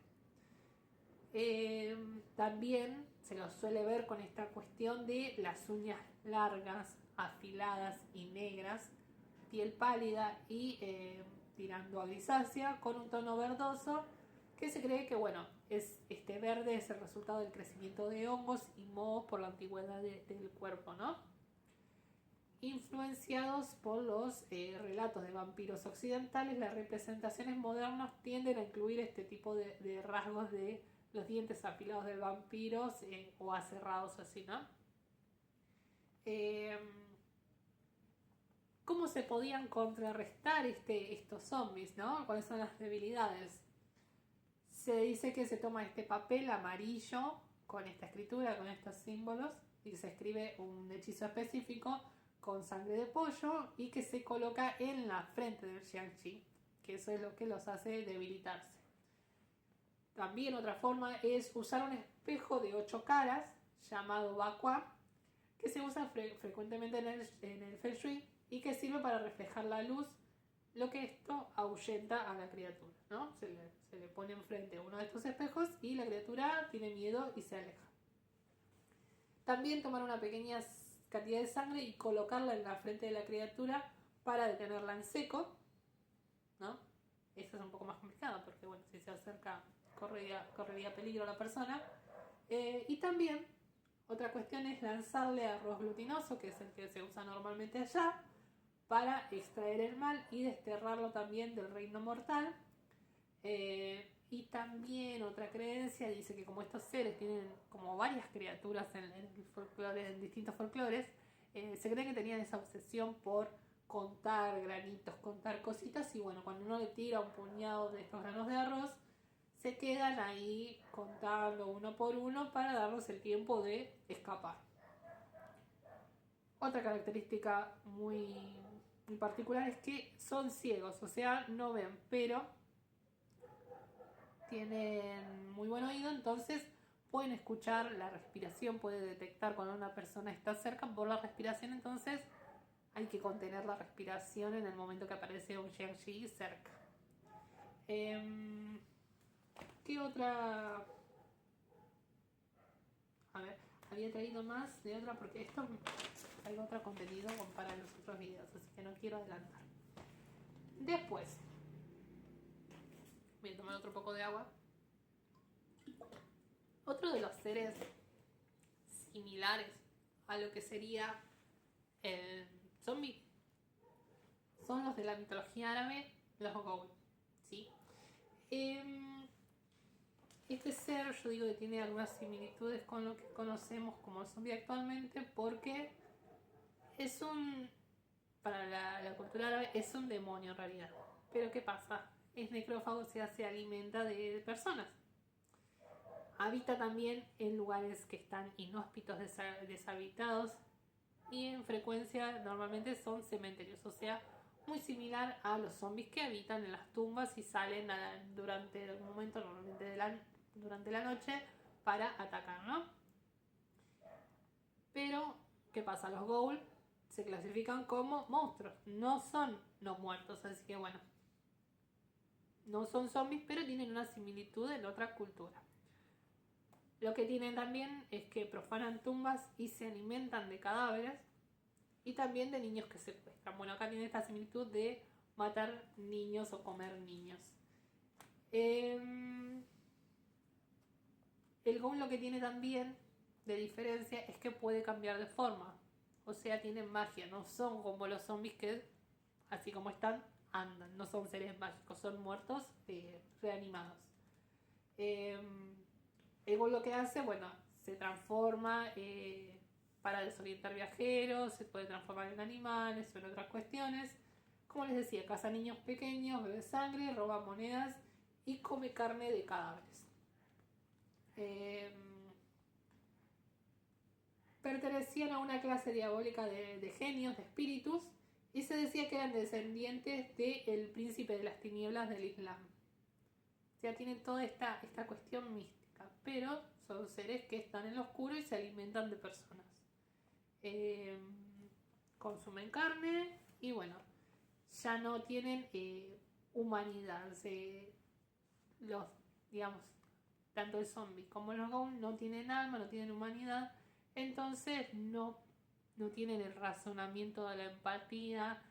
También se los suele ver con esta cuestión de las uñas largas, afiladas y negras, piel pálida y tirando a grisácea, con un tono verdoso, que se cree que bueno, este verde es el resultado del crecimiento de hongos y mohos por la antigüedad del cuerpo, ¿no? Influenciados por los relatos de vampiros occidentales, las representaciones modernas tienden a incluir este tipo de rasgos de los dientes afilados del vampiro o aserrados así, ¿no? ¿Cómo se podían contrarrestar estos zombies, ¿no? ¿Cuáles son las debilidades? Se dice que se toma este papel amarillo con esta escritura, con estos símbolos, y se escribe un hechizo específico con sangre de pollo y que se coloca en la frente del Jiangxi, que eso es lo que los hace debilitarse. También otra forma es usar un espejo de 8 caras llamado Bakua, que se usa frecuentemente en el Feng Shui y que sirve para reflejar la luz, lo que esto ahuyenta a la criatura, ¿no? Se le pone enfrente uno de estos espejos y la criatura tiene miedo y se aleja. También tomar una pequeña cantidad de sangre y colocarla en la frente de la criatura para detenerla en seco, ¿no? Esto es un poco más complicado porque, bueno, si se acerca correría peligro a la persona. Y también otra cuestión es lanzarle arroz glutinoso, que es el que se usa normalmente allá, para extraer el mal y desterrarlo también del reino mortal. Y también otra creencia dice que como estos seres tienen como varias criaturas en el folclore, en distintos folclores, se cree que tenían esa obsesión por contar granitos, contar cositas, y bueno, cuando uno le tira un puñado de estos granos de arroz, se quedan ahí contando uno por uno para darnos el tiempo de escapar. Otra característica muy particular es que son ciegos, o sea, no ven, pero tienen muy buen oído, entonces pueden escuchar la respiración, puede detectar cuando una persona está cerca por la respiración, entonces hay que contener la respiración en el momento que aparece un Jiangxi cerca. ¿Qué otra? A ver, había traído más de otra porque esto hay otro contenido para los otros videos, así que no quiero adelantar. Después, voy a tomar otro poco de agua. Otro de los seres similares a lo que sería el zombie son los de la mitología árabe, los Ghoul, ¿sí? Este ser, yo digo que tiene algunas similitudes con lo que conocemos como el zombie actualmente, porque es para la cultura árabe, es un demonio en realidad. Pero ¿qué pasa? Es necrófago, o sea, se alimenta de personas. Habita también en lugares que están inhóspitos, deshabitados, y en frecuencia normalmente son cementerios, o sea, muy similar a los zombies que habitan en las tumbas y salen durante algún momento, normalmente durante la noche, para atacar, ¿no? Pero, ¿qué pasa? Los Ghoul se clasifican como monstruos, no son no muertos, así que bueno, no son zombies, pero tienen una similitud en otra cultura. Lo que tienen también es que profanan tumbas y se alimentan de cadáveres y también de niños que secuestran. Bueno, acá tiene esta similitud de matar niños o comer niños. El ghoul lo que tiene también de diferencia es que puede cambiar de forma. O sea, tienen magia, no son como los zombies que, así como están, andan. No son seres mágicos, son muertos reanimados. El ghoul lo que hace, bueno, se transforma para desorientar viajeros, se puede transformar en animales o en otras cuestiones. Como les decía, caza niños pequeños, bebe sangre, roba monedas y come carne de cadáveres. Pertenecían a una clase diabólica de genios, de espíritus, y se decía que eran descendientes del príncipe de las tinieblas del Islam. O sea, tienen toda esta cuestión mística, pero son seres que están en lo oscuro y se alimentan de personas. Consumen carne y bueno, ya no tienen humanidad. Los, digamos, tanto el zombie como los ghouls no tienen alma, no tienen humanidad, entonces no tienen el razonamiento de la empatía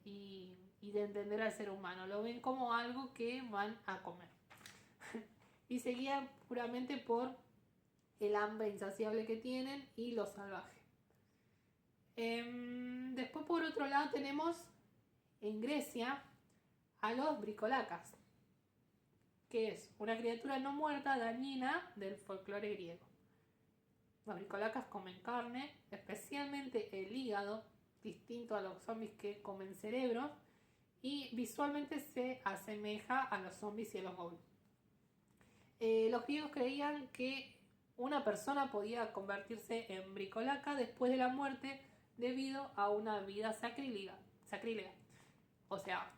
y de entender al ser humano. Lo ven como algo que van a comer. Y se guían puramente por el hambre insaciable que tienen y lo salvaje. Después, por otro lado, tenemos en Grecia a los bricolacas, que es una criatura no muerta dañina del folclore griego. Los bricolacas comen carne, especialmente el hígado, distinto a los zombies que comen cerebro, y visualmente se asemeja a los zombies y a los ghouls. Los griegos creían que una persona podía convertirse en bricolaca después de la muerte debido a una vida sacrílega. O sea,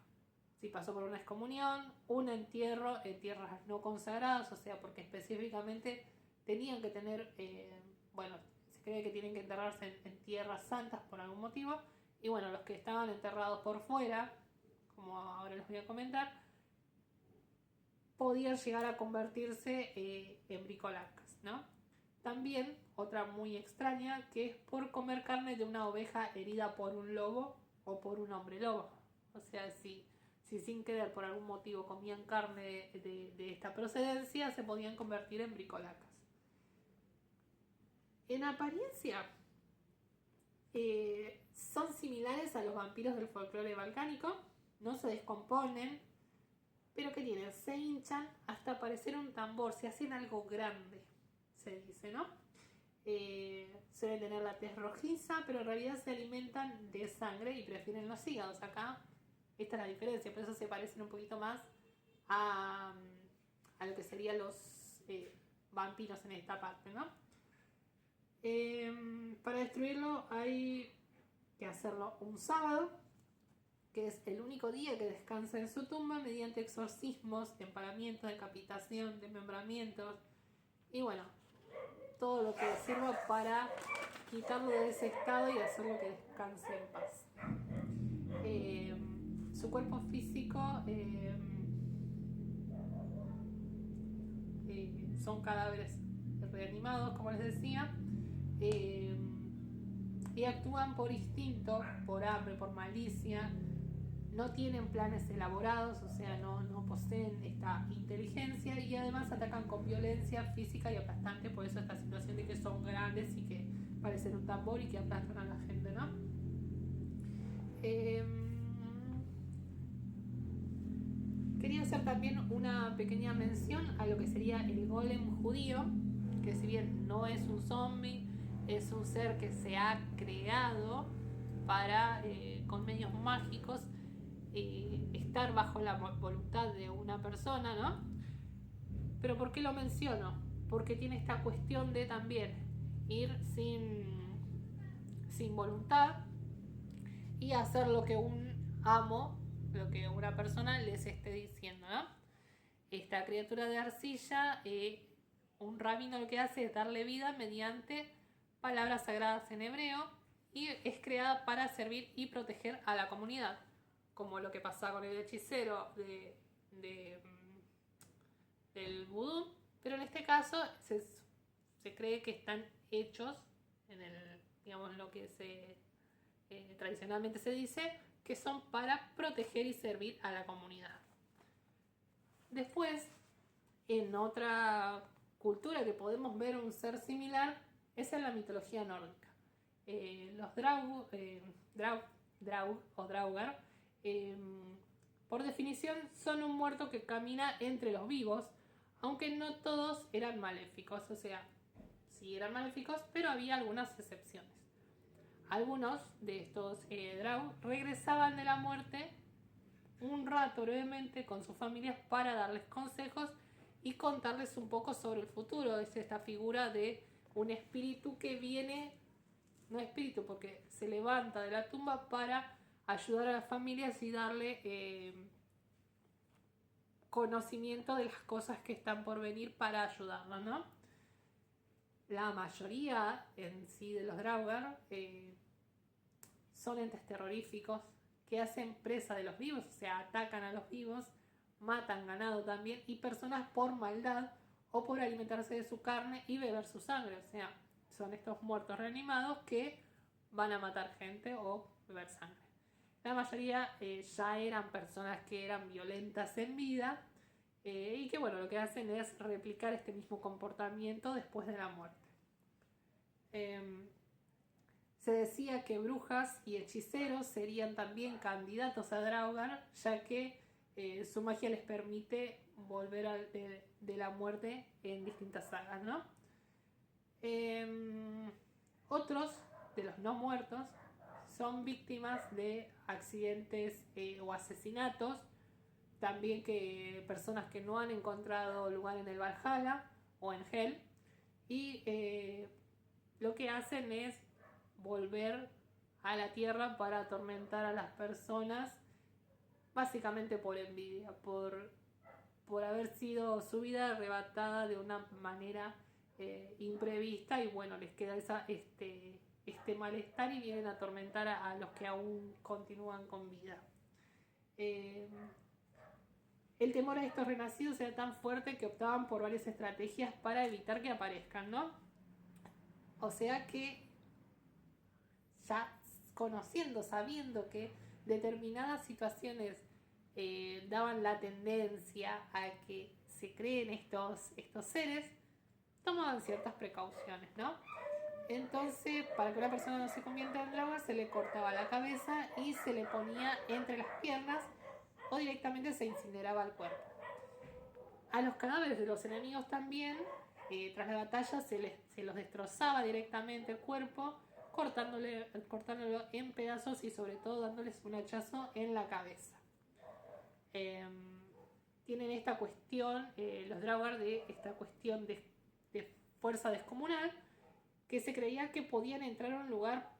si pasó por una excomunión, un entierro en tierras no consagradas, o sea, porque específicamente tenían que tener, se cree que tienen que enterrarse en tierras santas por algún motivo, y bueno, los que estaban enterrados por fuera, como ahora les voy a comentar, podían llegar a convertirse en bricolacas, ¿no? También, otra muy extraña, que es por comer carne de una oveja herida por un lobo o por un hombre lobo. O sea, si sin querer por algún motivo comían carne de esta procedencia, se podían convertir en bricolacas. En apariencia, son similares a los vampiros del folclore balcánico, no se descomponen, pero ¿qué tienen? Se hinchan hasta parecer un tambor, se hacen algo grande, se dice, ¿no? Suelen tener la tez rojiza, pero en realidad se alimentan de sangre y prefieren los hígados. Acá esta es la diferencia, por eso se parecen un poquito más a lo que serían los vampiros en esta parte, ¿no? Para destruirlo hay que hacerlo un sábado, que es el único día que descansa en su tumba, mediante exorcismos, empalamientos, decapitación, desmembramientos y bueno, todo lo que sirva para quitarlo de ese estado y hacerlo que descanse en paz. Su cuerpo físico son cadáveres reanimados, como les decía, y actúan por instinto, por hambre, por malicia. No tienen planes elaborados, o sea, no poseen esta inteligencia y además atacan con violencia física y aplastante, por eso esta situación de que son grandes y que parecen un tambor y que aplastan a la gente, ¿no? Quería hacer también una pequeña mención a lo que sería el golem judío, que si bien no es un zombie, es un ser que se ha creado para, con medios mágicos, estar bajo la voluntad de una persona, ¿no? Pero ¿por qué lo menciono? Porque tiene esta cuestión de también ir sin voluntad y hacer lo que un amo, lo que una persona les esté diciendo, ¿no? Esta criatura de arcilla, un rabino lo que hace es darle vida mediante palabras sagradas en hebreo y es creada para servir y proteger a la comunidad, como lo que pasaba con el hechicero del vudú, pero en este caso se cree que están hechos en el, digamos, lo que tradicionalmente se dice, que son para proteger y servir a la comunidad. Después, en otra cultura que podemos ver un ser similar es en la mitología nórdica. Los Draug o Draugar, por definición, son un muerto que camina entre los vivos, aunque no todos eran maléficos, o sea, sí eran maléficos, pero había algunas excepciones. Algunos de estos Draug regresaban de la muerte un rato brevemente con sus familias para darles consejos y contarles un poco sobre el futuro. Es esta figura de un espíritu que viene, no espíritu porque se levanta de la tumba para ayudar a las familias y darle conocimiento de las cosas que están por venir para ayudarlos, ¿no? La mayoría en sí de los Draugar son entes terroríficos que hacen presa de los vivos, o sea, atacan a los vivos, matan ganado también y personas por maldad o por alimentarse de su carne y beber su sangre, o sea, son estos muertos reanimados que van a matar gente o beber sangre. La mayoría ya eran personas que eran violentas en vida y que bueno, lo que hacen es replicar este mismo comportamiento después de la muerte. Se decía que brujas y hechiceros serían también candidatos a Draugar, ya que su magia les permite volver de la muerte en distintas sagas, ¿no? Otros de los no muertos son víctimas de accidentes o asesinatos, también que personas que no han encontrado lugar en el Valhalla o en Hel, y lo que hacen es volver a la tierra para atormentar a las personas, básicamente por envidia, por haber sido su vida arrebatada de una manera imprevista, y bueno, les queda este malestar y vienen a atormentar a los que aún continúan con vida. El temor a estos renacidos era tan fuerte que optaban por varias estrategias para evitar que aparezcan, ¿no? O sea que ya conociendo, sabiendo que determinadas situaciones daban la tendencia a que se creen estos seres, tomaban ciertas precauciones, ¿no? Entonces, para que una persona no se convierta en Draugar, se le cortaba la cabeza y se le ponía entre las piernas o directamente se incineraba el cuerpo. A los cadáveres de los enemigos también, tras la batalla, se los destrozaba directamente el cuerpo, cortándolo en pedazos y sobre todo dándoles un hachazo en la cabeza. Tienen esta cuestión, los Draugar, de esta cuestión de fuerza descomunal, que se creía que podían entrar a un lugar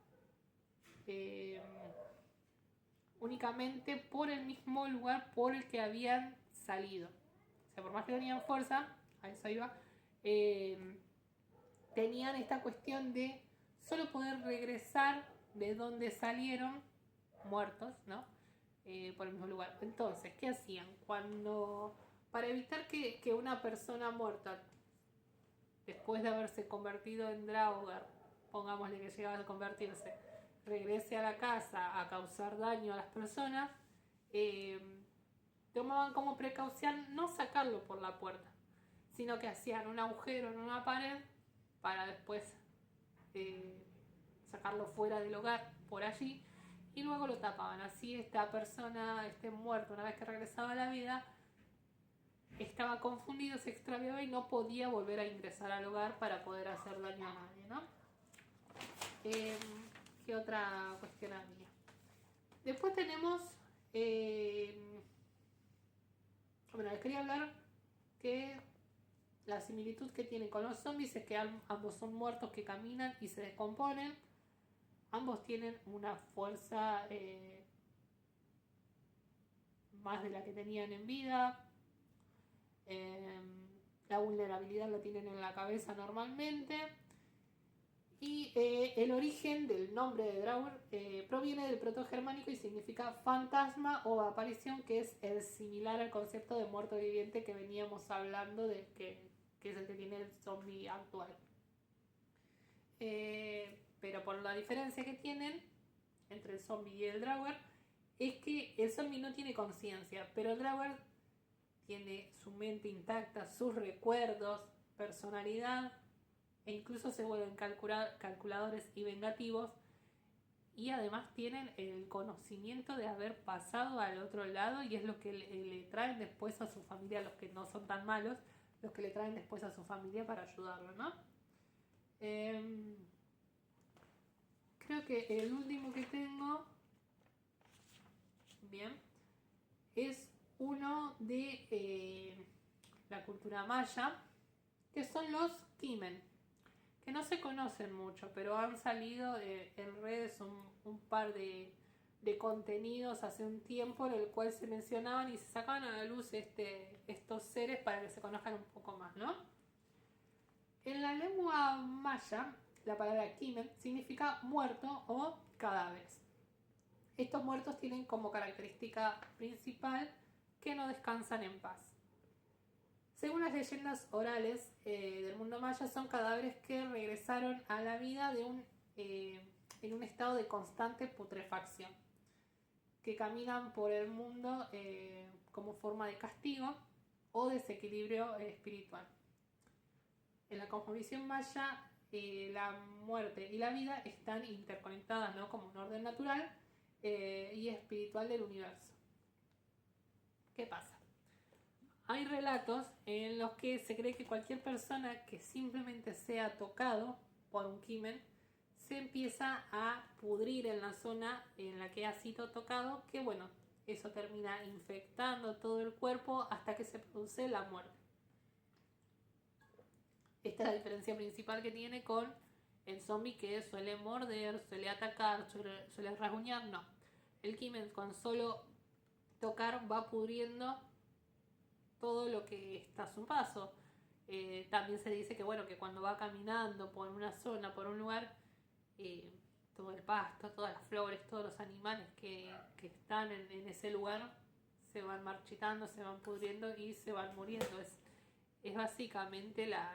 únicamente por el mismo lugar por el que habían salido. O sea, por más que tenían fuerza, a eso iba, tenían esta cuestión de solo poder regresar de donde salieron muertos, ¿no? Por el mismo lugar. Entonces, ¿qué hacían? Para evitar que una persona muerta, después de haberse convertido en Draugar, pongámosle que llegaba a convertirse, regrese a la casa a causar daño a las personas, tomaban como precaución no sacarlo por la puerta, sino que hacían un agujero en una pared para después sacarlo fuera del hogar por allí y luego lo tapaban. Así esta persona, este muerto, una vez que regresaba a la vida, estaba confundido, se extraviaba y no podía volver a ingresar al hogar para poder hacer daño a nadie, ¿no? ¿Qué otra cuestión había? Después tenemos bueno, les quería hablar que la similitud que tienen con los zombies es que ambos son muertos que caminan y se descomponen. Ambos tienen una fuerza más de la que tenían en vida. La vulnerabilidad la tienen en la cabeza normalmente. Y el origen del nombre de Draugar proviene del protogermánico y significa fantasma o aparición, que es similar al concepto de muerto viviente que veníamos hablando, de que es el que tiene el zombie actual. Pero por la diferencia que tienen entre el zombie y el Draugar, es que el zombie no tiene conciencia, pero Draugr tiene su mente intacta, sus recuerdos, personalidad, e incluso se vuelven calculadores y vengativos, y además tienen el conocimiento de haber pasado al otro lado, y es lo que le traen después a su familia, los que no son tan malos, los que le traen después a su familia para ayudarlo, ¿no? Creo que el último que tengo, bien, es uno de la cultura maya, que son los Kimen, que no se conocen mucho, pero han salido en redes un par de contenidos hace un tiempo en el cual se mencionaban y se sacaban a la luz estos seres para que se conozcan un poco más, ¿no? En la lengua maya, la palabra Kimen significa muerto o cadáveres. Estos muertos tienen como característica principal que no descansan en paz. Según las leyendas orales del mundo maya, son cadáveres que regresaron a la vida en un estado de constante putrefacción, que caminan por el mundo como forma de castigo o desequilibrio espiritual. En la cosmovisión maya, la muerte y la vida están interconectadas, ¿no? Como un orden natural y espiritual del universo. ¿Qué pasa? Hay relatos en los que se cree que cualquier persona que simplemente sea tocado por un Kimen se empieza a pudrir en la zona en la que ha sido tocado, que bueno, eso termina infectando todo el cuerpo hasta que se produce la muerte. Esta es la diferencia principal que tiene con el zombie, que suele morder, suele atacar, suele rasguñar. No, el Kimen con solo tocar va pudriendo todo lo que está a su paso. También se dice que bueno, que cuando va caminando por una zona, por un lugar, todo el pasto, todas las flores, todos los animales que están en ese lugar se van marchitando, se van pudriendo y se van muriendo. Es básicamente la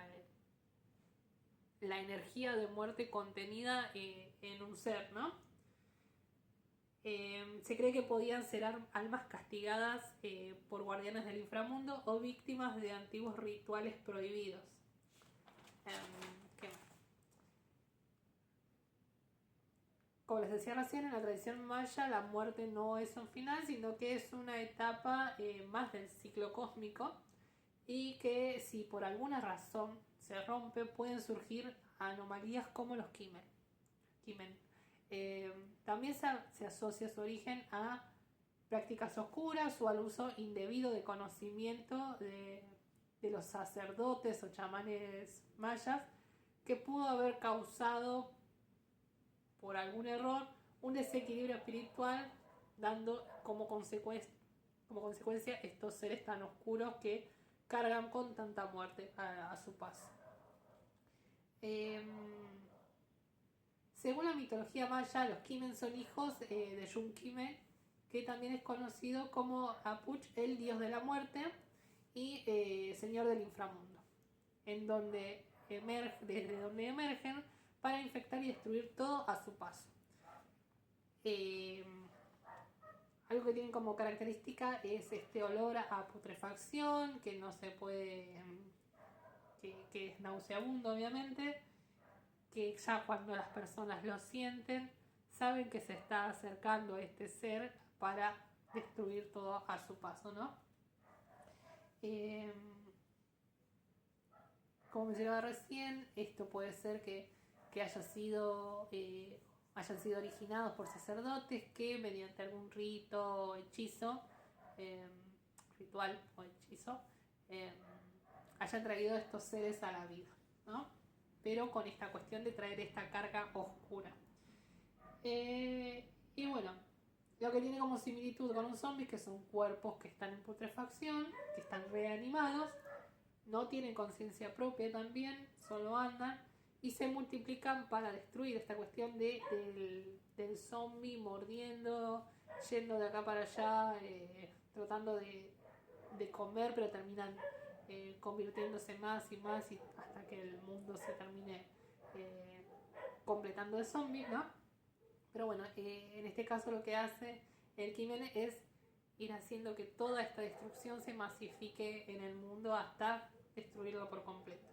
energía de muerte contenida en un ser, ¿no? Se cree que podían ser almas castigadas por guardianes del inframundo o víctimas de antiguos rituales prohibidos. ¿Qué más? Como les decía recién, en la tradición maya la muerte no es un final, sino que es una etapa más del ciclo cósmico, y que si por alguna razón se rompe pueden surgir anomalías como los Kimen. También se asocia su origen a prácticas oscuras o al uso indebido de conocimiento de los sacerdotes o chamanes mayas, que pudo haber causado por algún error un desequilibrio espiritual, dando como consecuencia estos seres tan oscuros que cargan con tanta muerte a su paso. Según la mitología maya, los Kimen son hijos de Yun Kimen, que también es conocido como Apuch, el dios de la muerte y señor del inframundo, desde donde emergen para infectar y destruir todo a su paso. Algo que tienen como característica es este olor a putrefacción, que no se puede, que es nauseabundo obviamente, que ya cuando las personas lo sienten, saben que se está acercando este ser para destruir todo a su paso, ¿no? Como mencionaba recién, esto puede ser que hayan sido originados por sacerdotes que mediante algún rito o hechizo, ritual o hechizo, hayan traído estos seres a la vida, ¿no? Pero con esta cuestión de traer esta carga oscura. Y bueno, lo que tiene como similitud con un zombie, que son cuerpos que están en putrefacción, que están reanimados, no tienen conciencia propia también, solo andan y se multiplican para destruir. Esta cuestión del zombie mordiendo, yendo de acá para allá, tratando de comer, pero terminan convirtiéndose más y más hasta que el mundo se termine completando de zombies, ¿no? Pero bueno, en este caso lo que hace El crimen es ir haciendo que toda esta destrucción se masifique en el mundo hasta destruirlo por completo.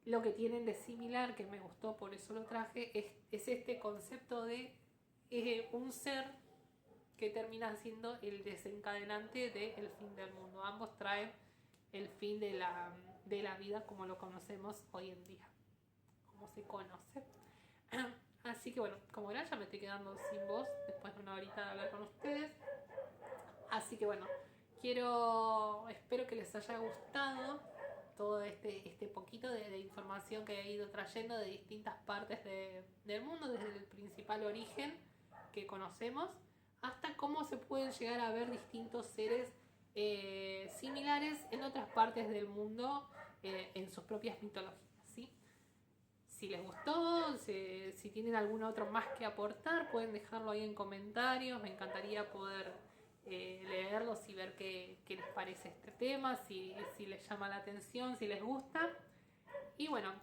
Lo que tienen de similar, que me gustó, por eso lo traje, es este concepto de un ser que termina siendo el desencadenante del fin del mundo. Ambos traen el fin de la vida como lo conocemos hoy en día, como se conoce. Así que bueno, como verán, ya me estoy quedando sin voz después de una horita de hablar con ustedes. Así que bueno, espero que les haya gustado todo este poquito de información que he ido trayendo de distintas partes del mundo, desde el principal origen que conocemos hasta cómo se pueden llegar a ver distintos seres similares en otras partes del mundo en sus propias mitologías, ¿sí? Si les gustó, si tienen algún otro más que aportar, pueden dejarlo ahí en comentarios. Me encantaría poder leerlos y ver qué les parece este tema, si les llama la atención, si les gusta. Y bueno,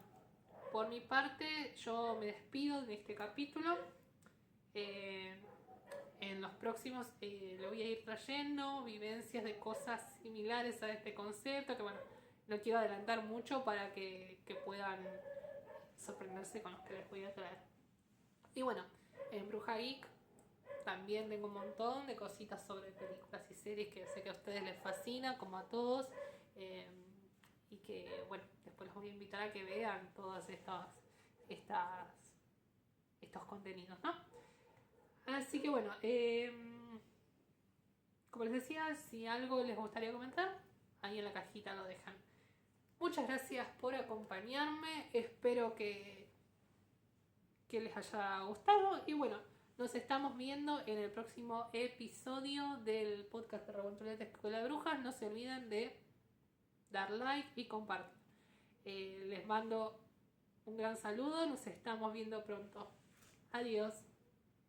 por mi parte yo me despido de este capítulo. En los próximos le voy a ir trayendo vivencias de cosas similares a este concepto, que bueno, no quiero adelantar mucho para que puedan sorprenderse con los que les voy a traer. Y bueno, en Bruja Geek también tengo un montón de cositas sobre películas y series que sé que a ustedes les fascina, como a todos, y que bueno, después los voy a invitar a que vean todos estos contenidos, ¿no? Así que bueno, como les decía, si algo les gustaría comentar, ahí en la cajita lo dejan. Muchas gracias por acompañarme, espero que les haya gustado y bueno, nos estamos viendo en el próximo episodio del podcast de Revontuleta Escuela de Brujas. No se olviden de dar like y compartir. Les mando un gran saludo, nos estamos viendo pronto. Adiós.